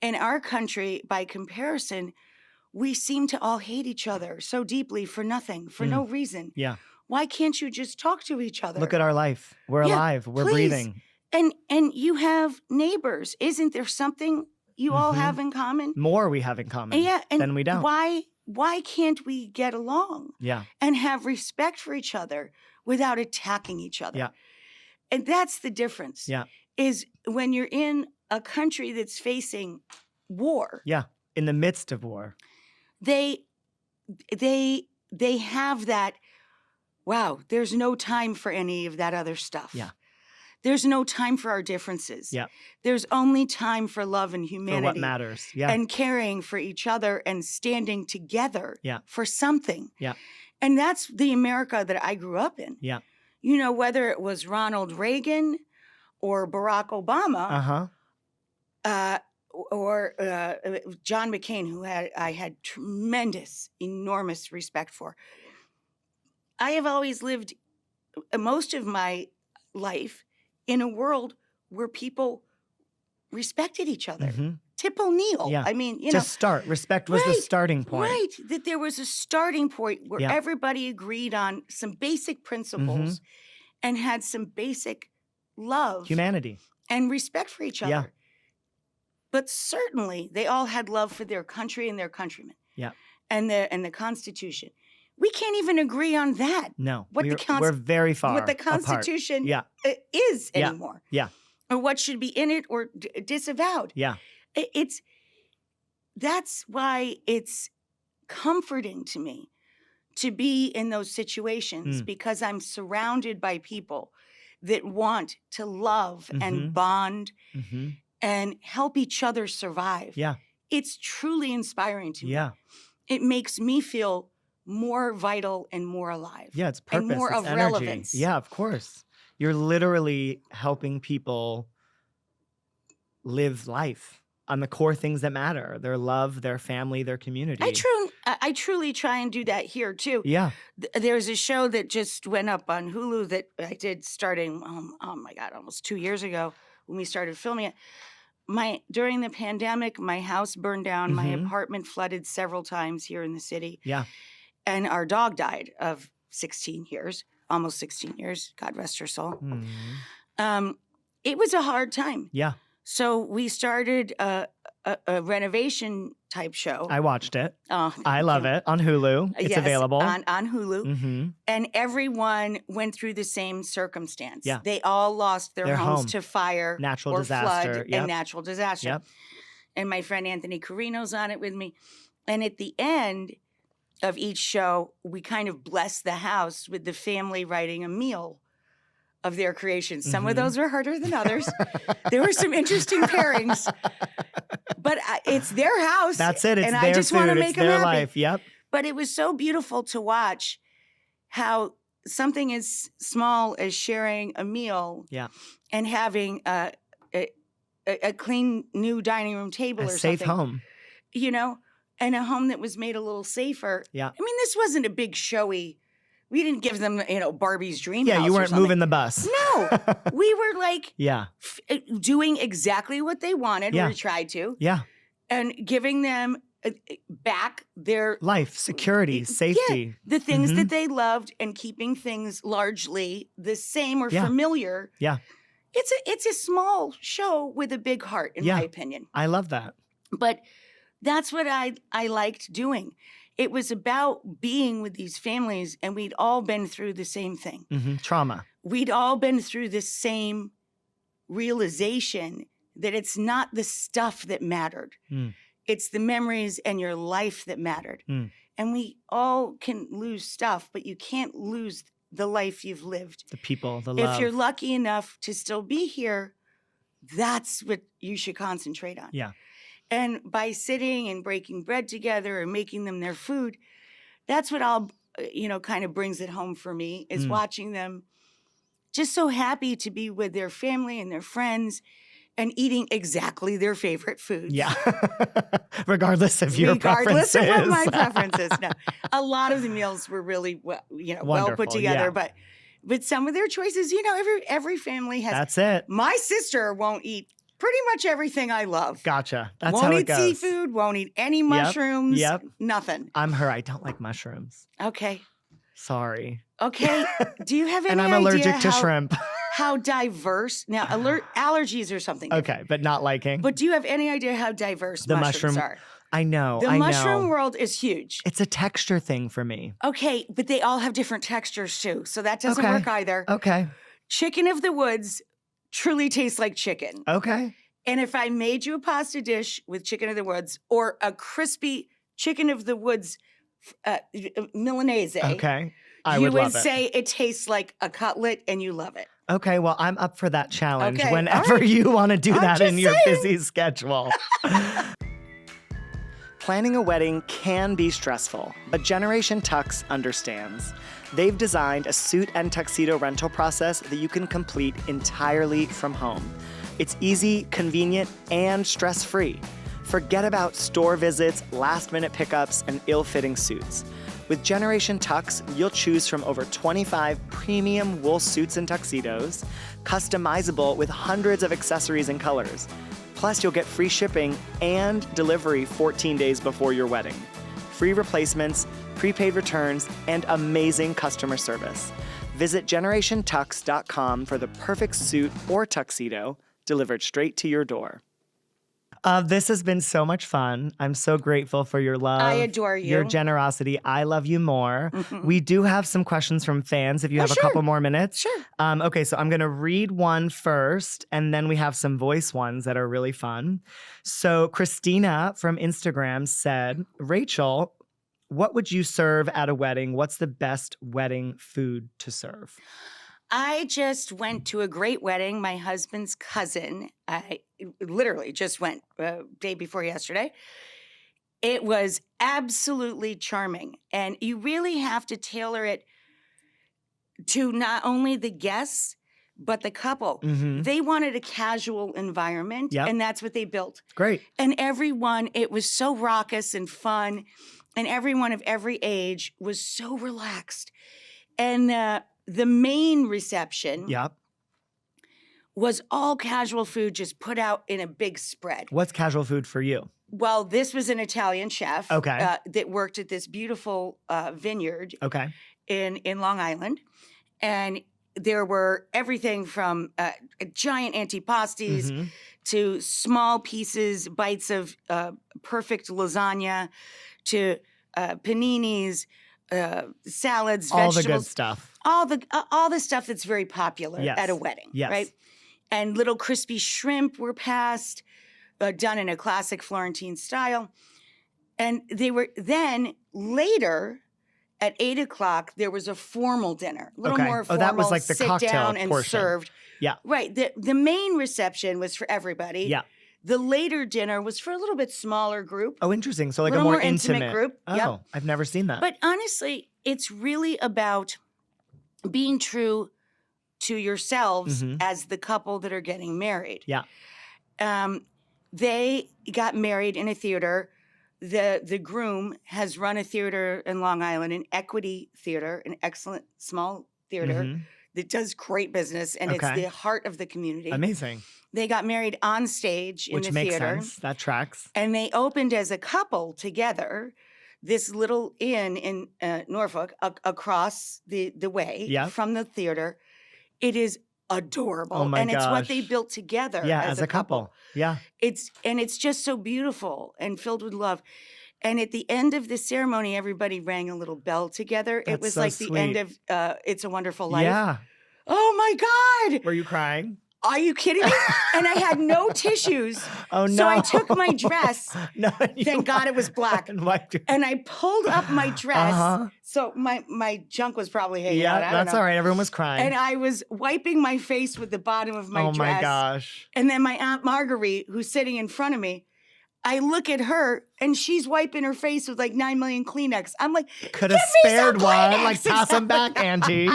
In our country, by comparison, we seem to all hate each other so deeply for nothing, for no reason. Yeah. Why can't you just talk to each other? Look at our life. We're alive. We're please. breathing. And you have neighbors. Isn't there something you all have in common? More we have in common than we don't. Why can't we get along? Yeah. And have respect for each other without attacking each other? Yeah. And that's the difference. Yeah. Is when you're in a country that's facing war. Yeah. In the midst of war. They have that, wow, there's no time for any of that other stuff. Yeah. There's no time for our differences. Yeah. There's only time for love and humanity. For what matters. Yeah. And caring for each other and standing together for something. Yeah. And that's the America that I grew up in. Yeah. You know, whether it was Ronald Reagan or Barack Obama, or John McCain, who I had tremendous, enormous respect for. I have always lived most of my life in a world where people respected each other. Tip O'Neill. Yeah. I mean, you to know. start. Respect was the starting point. Right. That there was a starting point where everybody agreed on some basic principles and had some basic love. Humanity. And respect for each other. Yeah. But certainly they all had love for their country and their countrymen. Yeah. And the Constitution. We can't even agree on that. No. What we're very far what the Constitution is anymore. Yeah. Or what should be in it or disavowed. Yeah. That's why it's comforting to me to be in those situations because I'm surrounded by people that want to love and bond and help each other survive. Yeah. It's truly inspiring to me. Yeah. It makes me feel more vital and more alive. Yeah, it's purpose. And more it's of energy. relevance. Yeah, of course. You're literally helping people live life on the core things that matter: their love, their family, their community. I truly try and do that here too. Yeah. There's a show that just went up on Hulu that I did starting, oh my God, almost 2 years ago when we started filming it. During the pandemic, my house burned down. My apartment flooded several times here in the city. Yeah. And our dog died of 16 years, almost 16 years. God rest her soul. It was a hard time. Yeah. So we started a renovation type show. I watched it. Oh, I love it. On Hulu. It's available. On Hulu. And everyone went through the same circumstance. Yeah. They all lost their homes home. to fire, Natural or disaster. flood, and natural disaster. Yep. And my friend Anthony Carino's on it with me. And at the end of each show, we kind of bless the house with the family writing a meal of their creations. Some of those were harder than others. There were some interesting pairings. But it's their house. That's it. It's and their I just food. want to It's make them their happy. life. Yep. But it was so beautiful to watch how something as small as sharing a meal and having a clean new dining room table or safe something. home. You know, and a home that was made a little safer. Yeah. I mean, this wasn't a big showy. We didn't give them, Barbie's dream house. Yeah, you weren't moving the bus. No, we were like doing exactly what they wanted. Yeah. We tried to. Yeah. And giving them back their life, security, safety. The things that they loved and keeping things largely the same or familiar. Yeah. It's a small show with a big heart, in my opinion. I love that. But that's what I liked doing. It was about being with these families, and we'd all been through the same thing. Trauma. We'd all been through the same realization that it's not the stuff that mattered. It's the memories and your life that mattered. And we all can lose stuff, but you can't lose the life you've lived. The people, the love. If you're lucky enough to still be here, That's what you should concentrate on. Yeah. And by sitting and breaking bread together and making them their food, that's what all, kind of brings it home for me, is watching them just so happy to be with their family and their friends and eating exactly their favorite foods. Yeah. Regardless of your Regardless preferences. of what my preferences. No. A lot of the meals were really well put together, yeah. but some of their choices, every family has. That's it. My sister won't eat pretty much everything I love. Gotcha. That's won't how it eat goes. seafood, won't eat any mushrooms, Yep. nothing. I'm her. I don't like mushrooms. Okay. Sorry. Okay. Do you have any And I'm idea allergic to shrimp. how diverse, now allergies or something different. Okay, but not liking. But do you have any idea how diverse The mushrooms mushroom- are? I know. The mushroom world is huge. It's a texture thing for me. Okay, but they all have different textures too, so that doesn't Okay. work either. Okay. Chicken of the woods truly tastes like chicken. Okay. And if I made you a pasta dish with chicken of the woods or a crispy chicken of the woods Milanese, Okay. I you would would love it. say it tastes like a cutlet and you love it. Okay, well, I'm up for that challenge Okay, whenever all right. you want to do I'm that just in your saying. busy schedule. Planning a wedding can be stressful, but Generation Tux understands. They've designed a suit and tuxedo rental process that you can complete entirely from home. It's easy, convenient, and stress-free. Forget about store visits, last-minute pickups, and ill-fitting suits. With Generation Tux, you'll choose from over 25 premium wool suits and tuxedos, customizable with hundreds of accessories and colors. Plus, you'll get free shipping and delivery 14 days before your wedding. Free replacements, prepaid returns, and amazing customer service. Visit generationtux.com for the perfect suit or tuxedo delivered straight to your door. This has been so much fun. I'm so grateful for your love. I adore you. Your generosity. I love you more. We do have some questions from fans if you have a couple more minutes. Sure. Okay, so I'm going to read one first, and then we have some voice ones that are really fun. So Christina from Instagram said, Rachel, what would you serve at a wedding? What's the best wedding food to serve? I just went to a great wedding. My husband's cousin, I literally just went day before yesterday. It was absolutely charming. And you really have to tailor it to not only the guests, but the couple. Mm-hmm. They wanted a casual environment, Yep. and that's what they built. Great. And everyone, it was so raucous and fun. And everyone of every age was so relaxed. And the main reception Yep. was all casual food just put out in a big spread. What's casual food for you? Well, this was an Italian chef Okay. that worked at this beautiful vineyard Okay. in Long Island. And there were everything from giant antipastis Mhm. to small pieces, bites of perfect lasagna, to paninis, salads, All vegetables. the good stuff. All the stuff that's very popular Yes. at a wedding, Yes. right? And little crispy shrimp were passed, done in a classic Florentine style. And they were then later at 8:00, there was a formal dinner, a little Okay. more Oh, formal. that was like the sit cocktail down and portion. served. Yeah. Right. The main reception was for everybody. Yeah. The later dinner was for a little bit smaller group. Oh, interesting. So like a Little more more intimate group. Oh, Yep. I've never seen that. But honestly, it's really about being true to yourselves Mhm. as the couple that are getting married. Yeah. They got married in a theater. The groom has run a theater in Long Island, an Equity Theater, an excellent small theater Mhm. that does great business, and it's Okay. the heart of the community. Amazing. They got married on stage in Which the makes theater. sense. That tracks. And they opened as a couple together this little inn in Norfolk across the way Yep. from the theater. It is adorable. Oh my and it's what they gosh. built together Yeah, as as a couple. Yeah. It's just so beautiful and filled with love. And at the end of the ceremony, everybody rang a little bell together. It That's was so like the end sweet. of It's a Wonderful Life. Yeah. Oh my God. Were you crying? Are you kidding me? And I had no tissues. Oh, no. So I took my dress. No, Thank God it was black. And wiped your... And I pulled up my dress. Uh-huh. So my junk was probably hanging Yeah, out. I don't that's know. all right. Everyone was crying. And I was wiping my face with the bottom of my dress. Oh, my gosh. And then my Aunt Marguerite, who's sitting in front of me, I look at her and she's wiping her face with like 9 million Kleenex. I'm like, could have spared one. Kleenex. Like, pass them back, Auntie.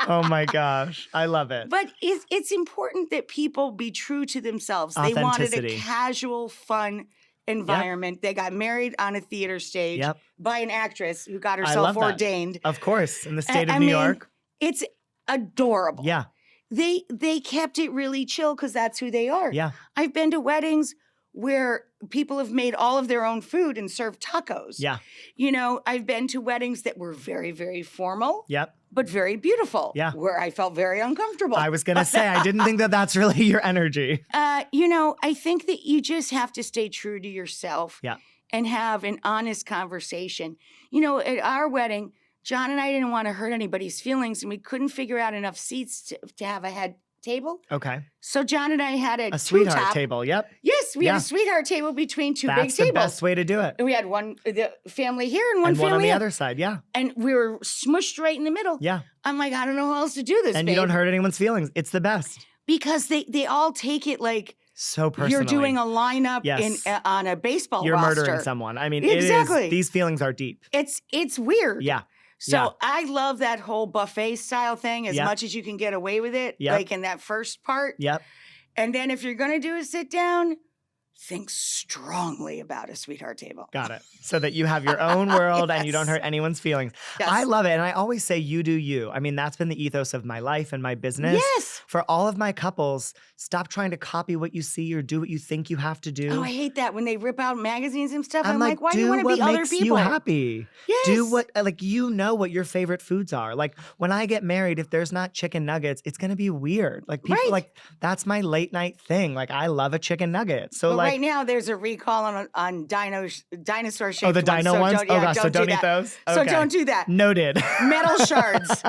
Oh my gosh. I love it. But it's important that people be true to themselves. They wanted a casual, fun environment. Yep. They got married on a theater stage by an actress who got herself ordained. Of course, in the state of New York. It's adorable. Yeah. They kept it really chill because that's who they are. Yeah. I've been to weddings where people have made all of their own food and served tacos. Yeah. You know, I've been to weddings that were very, very formal. Yep. But very beautiful. Yeah. Where I felt very uncomfortable. I was going to say, I didn't think that that's really your energy. You know, I think that you just have to stay true to yourself. Yeah. And have an honest conversation. You know, at our wedding, John and I didn't want to hurt anybody's feelings, and we couldn't figure out enough seats to have a head table. Okay. So John and I had a sweetheart table. Yep. Yes, we had a sweetheart table between two big tables. That's the best way to do it. And we had the family here and one family on the other side. Yeah. And we were smushed right in the middle. Yeah. I'm like, I don't know how else to do this, And you don't hurt anyone's feelings. It's the best. Because they all take it like so personally. You're doing a lineup on a baseball roster. You're murdering someone. I mean, exactly. These feelings are deep. It's weird. Yeah. So I love that whole buffet style thing as much as you can get away with it, like in that first part. Yep. And then if you're going to do a sit down, think strongly about a sweetheart table. Got it. So that you have your own world and you don't hurt anyone's feelings. Yes. I love it. And I always say, you do you. I mean, that's been the ethos of my life and my business. Yes. For all of my couples, stop trying to copy what you see or do what you think you have to do. Oh, I hate that when they rip out magazines and stuff. I'm like, why do you want to be other people? Do what makes you happy. Yes. Do what, like, you know what your favorite foods are. Like, when I get married, if there's not chicken nuggets, it's going to be weird. Like, people, like, that's my late night thing. Like, I love a chicken nugget. So, but like, right now, there's a recall on dinosaur shaped ones. Oh, the dino ones? Oh, gosh, so don't eat those? Okay. So don't do that. Noted. Metal shards.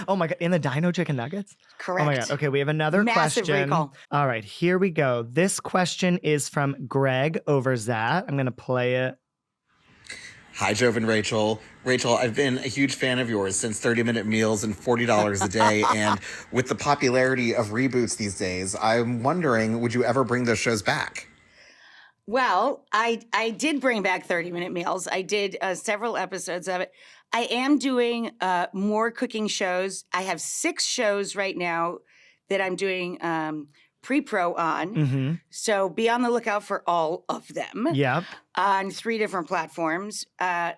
Oh my God, in the dino chicken nuggets? Correct. Oh my God. Okay, we have another Massive question. Recall. All right, here we go. This question is from Greg over Zat. I'm going to play it. Hi, Jove and Rachel. Rachel, I've been a huge fan of yours since 30-minute meals and $40 a day. And with the popularity of reboots these days, I'm wondering, would you ever bring those shows back? Well, I did bring back 30-minute meals. I did several episodes of it. I am doing more cooking shows. I have 6 shows right now that I'm doing pre-pro on. Mm-hmm. So be on the lookout for all of them. Yep. On 3 different platforms, Hulu,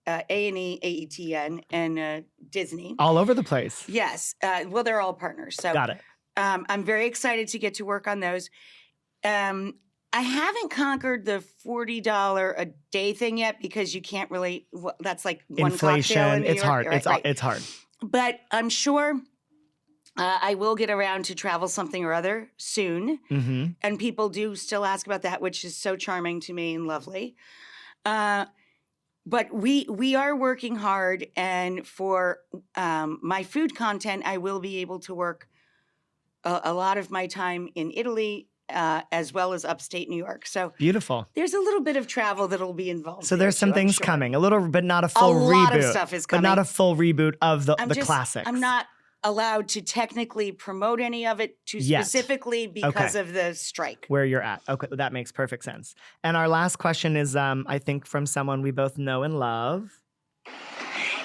A&E, AETN, and Disney. All over the place. Yes. Well, they're all partners. So got it. I'm very excited to get to work on those. I haven't conquered the $40 a day thing yet because you can't really. That's like one inflation. Cocktail in New It's York. hard. Right, It's hard. But I'm sure I will get around to travel something or other soon. Mm-hmm. And people do still ask about that, which is so charming to me and lovely. But we are working hard, and for my food content, I will be able to work a lot of my time in Italy. As well as upstate New York. So beautiful. There's a little bit of travel that'll be involved. So there's some things coming, a little, but not a full reboot. A lot of stuff is coming. But not a full reboot of the classics. I'm not allowed to technically promote any of it too specifically because of the strike. Where you're at. Okay, that makes perfect sense. And our last question is, I think, from someone we both know and love.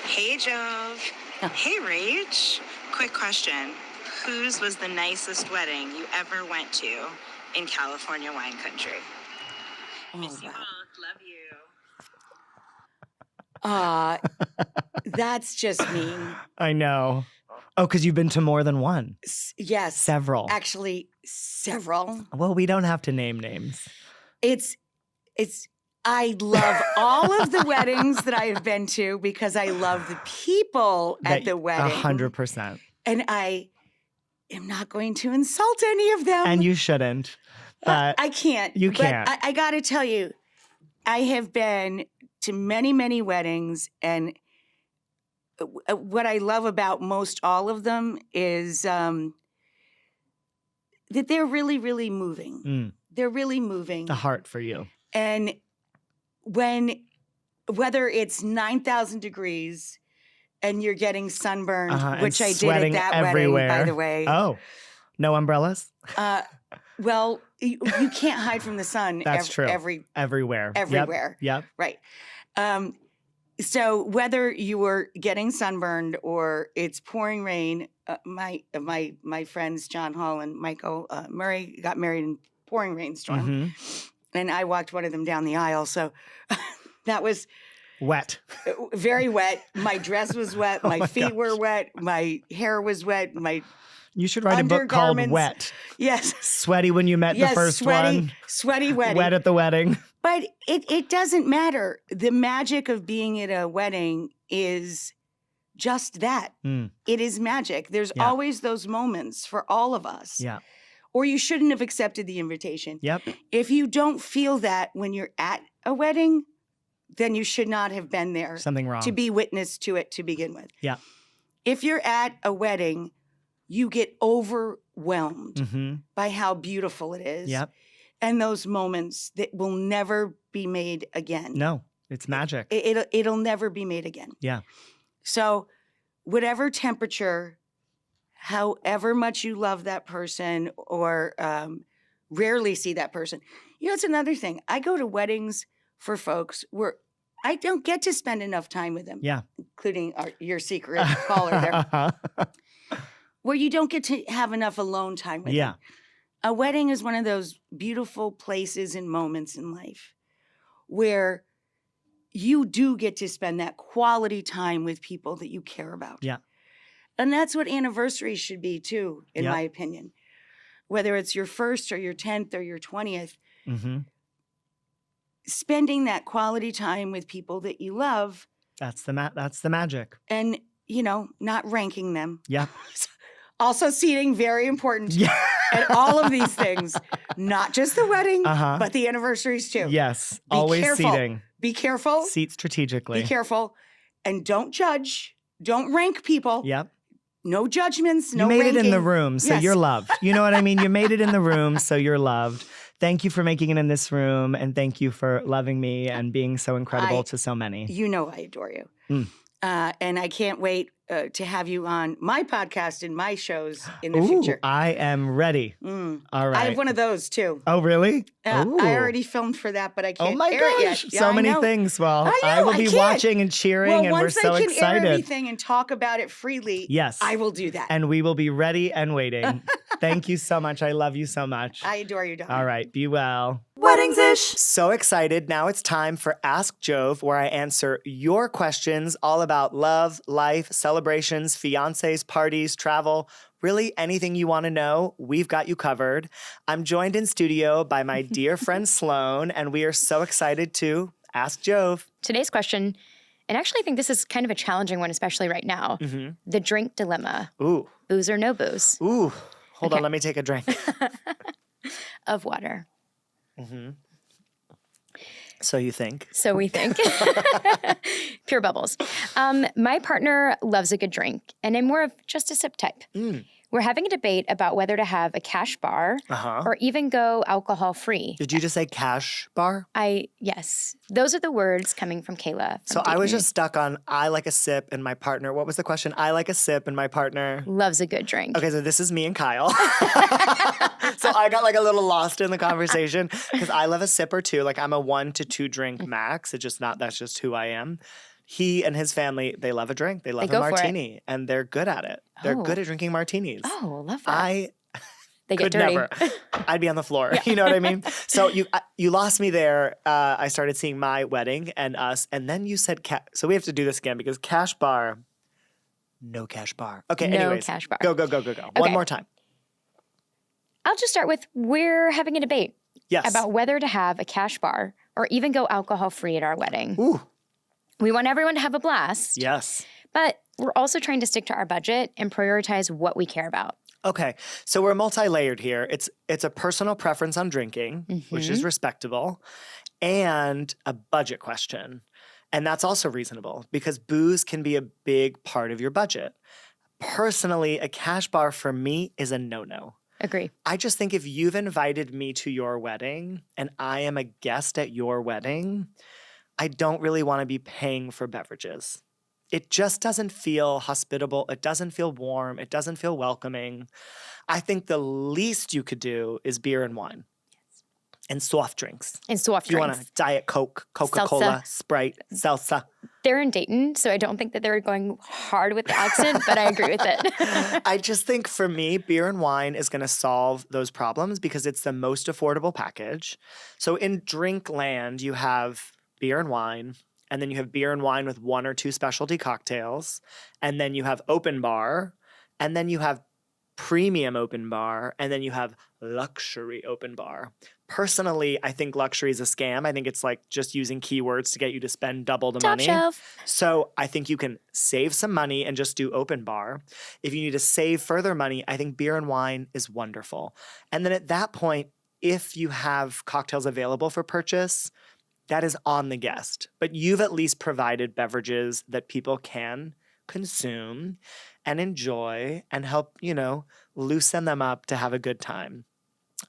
Hey, Jove. Hey, Rach. Quick question. Whose was the nicest wedding you ever went to in California wine country? Miss you both. Love you. That's just mean. I know. Oh, because you've been to more than one. Yes. Several. Actually, several. Well, we don't have to name names. I love all of the weddings that I have been to because I love the people at the wedding. 100%. And I am not going to insult any of them. And you shouldn't. But I can't. You can't. I got to tell you, I have been to many, many weddings, and what I love about most all of them is that they're really, really moving. They're really moving. The heart for you. And whether it's 9,000 degrees and you're getting sunburned, which I did at that everywhere. wedding, by the way. Oh, no umbrellas? Well, you can't hide from the sun. That's true. Everywhere. Yep. Right. So whether you were getting sunburned or it's pouring rain, my friends John Hall and Michael Murray got married in pouring rainstorm, and I walked one of them down the aisle. So that was wet, very wet. My dress was wet. My feet were wet. My hair was wet. You should write a book called Wet. Yes. Sweaty when you met the first one. Sweaty wedding. Wet at the wedding. But it doesn't matter. The magic of being at a wedding is just that. It is magic. There's always those moments for all of us. Yeah. Or you shouldn't have accepted the invitation. Yep. If you don't feel that when you're at a wedding, then you should not have been there. Something wrong. To be witness to it to begin with. Yeah. If you're at a wedding, you get overwhelmed by how beautiful it is. Yep. And those moments that will never be made again. No, it's magic. It'll never be made again. Yeah. So whatever temperature, however much you love that person or rarely see that person. You know, it's another thing. I go to weddings for folks where I don't get to spend enough time with them. Yeah. Including your secret caller there. Where you don't get to have enough alone time with them. A wedding is one of those beautiful places and moments in life where you do get to spend that quality time with people that you care about. Yeah. And that's what anniversaries should be too, in my opinion. Whether it's your first or your 10th or your 20th, spending that quality time with people that you love. That's the magic. And, you know, not ranking them. Yeah. Also seating, very important. Yeah. And all of these things, not just the wedding, but the anniversaries too. Yes, always seating. Be careful. Seat strategically. Be careful. And don't judge. Don't rank people. Yep. No judgments, no ranking. You made ranking. it in the room, so you're loved. You know what I mean? You made it in the room, so you're loved. Thank you for making it in this room, and thank you for loving me and being so incredible to so many. You know I adore you. And I can't wait to have you on my podcast and my shows in the future. I am ready. All right. I have one of those too. Oh, really? I already filmed for that, but I can't air it yet. So many things. Well, I will be watching and cheering, and we're so excited. Once I can air everything and talk about it freely, I will do that. And we will be ready and waiting. Thank you so much. I love you so much. I adore you, darling. All right. Be well. Weddings-ish. So excited. Now it's time for Ask Jove, where I answer your questions all about love, life, celebrations, fiancés, parties, travel, really anything you want to know, we've got you covered. I'm joined in studio by my dear friend Sloan, and we are so excited to ask Jove. Today's question, and actually I think this is kind of a challenging one, especially right now, the drink dilemma. Ooh. Booze or no booze? Ooh. Hold on, let me take a drink. Of water. So you think? So we think. Pure bubbles. My partner loves a good drink, and I'm more of just a sip type. We're having a debate about whether to have a cash bar or even go alcohol-free. Did you just say cash bar? Yes. Those are the words coming from Kayla. So I was just stuck on I like a sip and my partner. What was the question? I like a sip and my partner loves a good drink. Okay, so this is me and Kyle. So I got like a little lost in the conversation because I love a sip or two. Like I'm a 1 to 2 drink max. That's just who I am. He and his family, they love a drink. They love a martini, and they're good at it. They're good at drinking martinis. Oh, love that. They get could dirty. Never. I'd be on the floor. You know what I mean? So you lost me there. I started seeing my wedding and us, and then you said so we have to do this again because cash bar, no cash bar. Okay, anyways. No cash bar. Go. Okay. One more time. I'll just start with we're having a debate about whether to have a cash bar or even go alcohol-free at our wedding. Ooh. We want everyone to have a blast. Yes. But we're also trying to stick to our budget and prioritize what we care about. Okay. So we're multi-layered here. It's a personal preference on drinking, which is respectable, and a budget question. And that's also reasonable because booze can be a big part of your budget. Personally, a cash bar for me is a no-no. Agree. I just think if you've invited me to your wedding and I am a guest at your wedding, I don't really want to be paying for beverages. It just doesn't feel hospitable. It doesn't feel warm. It doesn't feel welcoming. I think the least you could do is beer and wine. And soft drinks. And soft You drinks. want a Diet Coke, Coca-Cola, Sprite, salsa. They're in Dayton, so I don't think that they're going hard with the accent, but I agree with it. I just think for me, beer and wine is going to solve those problems because it's the most affordable package. So in drink land, you have beer and wine, and then you have beer and wine with 1 or 2 specialty cocktails, and then you have open bar, and then you have premium open bar, and then you have luxury open bar. Personally, I think luxury is a scam. I think it's like just using keywords to get you to spend double the money. Shelf. So I think you can save some money and just do open bar. If you need to save further money, I think beer and wine is wonderful. And then at that point, if you have cocktails available for purchase, that is on the guest. But you've at least provided beverages that people can consume and enjoy and help, loosen them up to have a good time.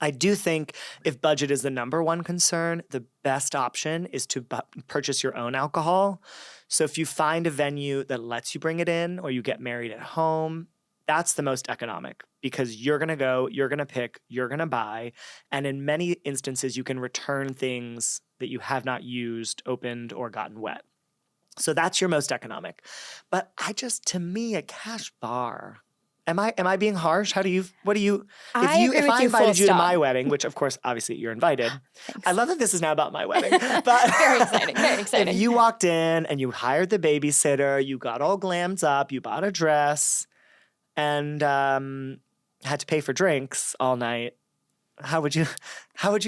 I do think if budget is the number one concern, the best option is to purchase your own alcohol. So if you find a venue that lets you bring it in or you get married at home, that's the most economic because you're going to go, you're going to pick, you're going to buy. And in many instances, you can return things that you have not used, opened, or gotten wet. So that's your most economic. But to me, a cash bar. Am I being harsh? If I invited you to my wedding, which of course, obviously you're invited. I love that this is now about my wedding. But Very exciting, very exciting. If you walked in and you hired the babysitter, you got all glammed up, you bought a dress, and had to pay for drinks all night, how would you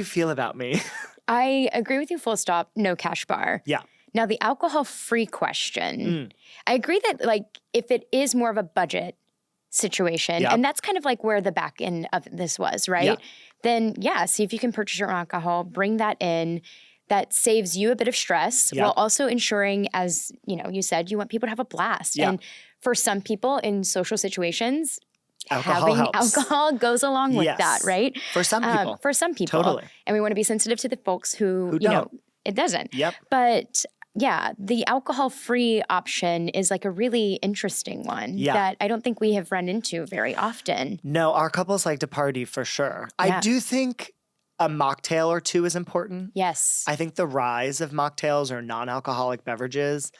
feel about me? I agree with you full stop, no cash bar. Yeah. Now the alcohol-free question, I agree that if it is more of a budget situation, and that's kind of like where the back end of this was, right? Then see if you can purchase your own alcohol, bring that in. That saves you a bit of stress while also ensuring, as you said, you want people to have a blast. And for some people in social situations, having alcohol goes along with that, right? For some people. Totally. And we want to be sensitive to the folks who it doesn't. Yep. But the alcohol-free option is like a really interesting one that I don't think we have run into very often. No, our couples like to party for sure. I do think a mocktail or two is important. Yes. I think the rise of mocktails or non-alcoholic beverages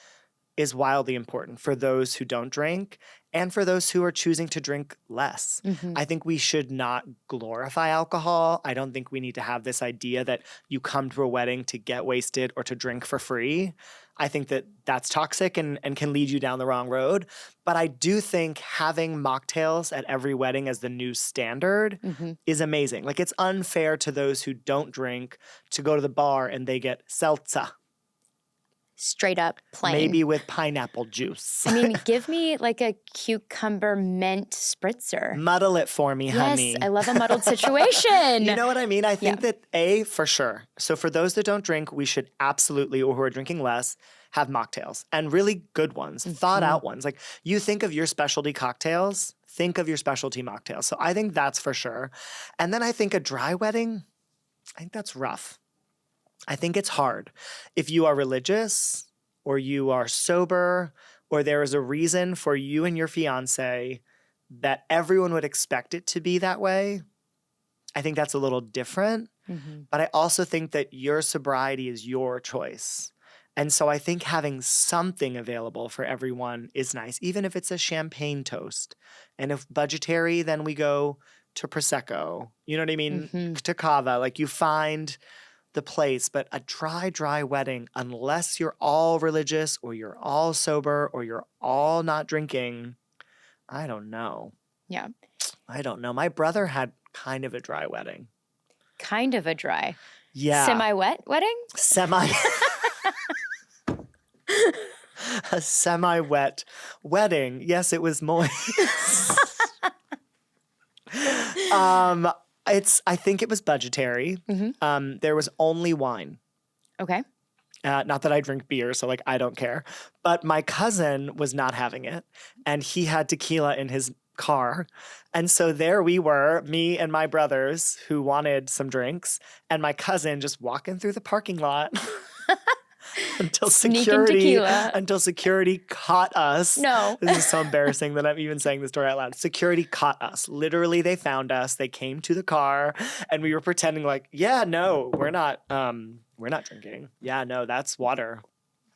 is wildly important for those who don't drink and for those who are choosing to drink less. Mm-hmm. I think we should not glorify alcohol. I don't think we need to have this idea that you come to a wedding to get wasted or to drink for free. I think that that's toxic and can lead you down the wrong road. But I do think having mocktails at every wedding as the new standard is amazing. Like, it's unfair to those who don't drink to go to the bar and they get seltzer. Straight up plain. Maybe with pineapple juice. I mean, give me like a cucumber mint spritzer. Muddle it for me, honey. Yes, I love a muddled situation. You know what I mean? I think that for sure. So for those that don't drink, we should absolutely, or who are drinking less, have mocktails. And really good ones, thought out ones. Like, you think of your specialty cocktails, think of your specialty mocktails. So I think that's for sure. And then I think a dry wedding, I think that's rough. I think it's hard. If you are religious or you are sober or there is a reason for you and your fiance that everyone would expect it to be that way, I think that's a little different. But I also think that your sobriety is your choice. And so I think having something available for everyone is nice, even if it's a champagne toast. And if budgetary, then we go to Prosecco. You know what I mean? To Cava. Like, you find the place. But a dry wedding, unless you're all religious or you're all sober or you're all not drinking, I don't know. Yeah. I don't know. My brother had kind of a dry wedding. Kind of a dry. Yeah. Semi-wet wedding? A semi-wet wedding. Yes, it was moist. I think it was budgetary. There was only wine. Okay. Not that I drink beer, so I don't care. But my cousin was not having it, and he had tequila in his car. And so there we were, me and my brothers who wanted some drinks, and my cousin just walking through the parking lot until Sneaking tequila. security caught us. No. This is so embarrassing that I'm even saying the story out loud. Security caught us. Literally, they found us. They came to the car, and we were pretending like, yeah, no, we're not drinking. Yeah, no, that's water.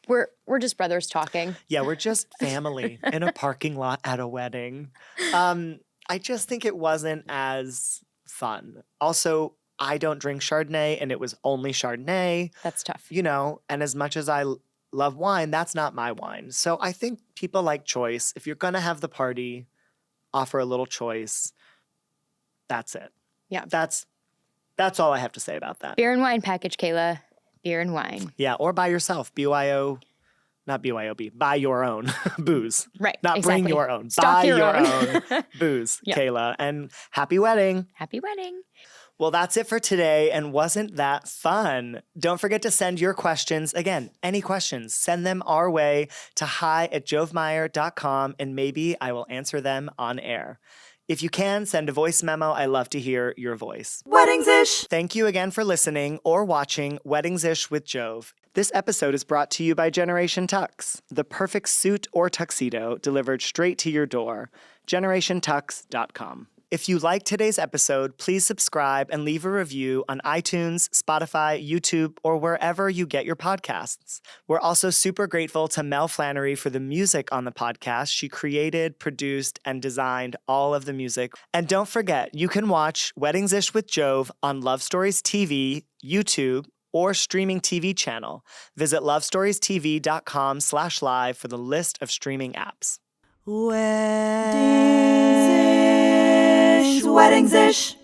We're just brothers talking. Yeah, we're just family in a parking lot at a wedding. I just think it wasn't as fun. Also, I don't drink Chardonnay, and it was only Chardonnay. That's tough. You know, and as much as I love wine, that's not my wine. So I think people like choice. If you're going to have the party, offer a little choice. That's it. Yeah. That's all I have to say about that. Beer and wine package, Kayla. Beer and wine. Yeah, or buy yourself. Not BYOB. Buy your own booze. Right. Not exactly. bring your own. Stock buy your own booze, Yep. Kayla. And happy wedding. Happy wedding. Well, that's it for today, and wasn't that fun? Don't forget to send your questions. Again, any questions, send them our way to hi@jovemeyer.com, and maybe I will answer them on air. If you can, send a voice memo. I love to hear your voice. Weddings-ish. Thank you again for listening or watching Weddings-ish with Jove. This episode is brought to you by Generation Tux, the perfect suit or tuxedo delivered straight to your door. GenerationTux.com. If you liked today's episode, please subscribe and leave a review on iTunes, Spotify, YouTube, or wherever you get your podcasts. We're also super grateful to Mel Flannery for the music on the podcast. She created, produced, and designed all of the music. And don't forget, you can watch Weddings-ish with Jove on Love Stories TV, YouTube, or streaming TV channel. Visit lovestoriestv.com/live for the list of streaming apps. Weddings-ish.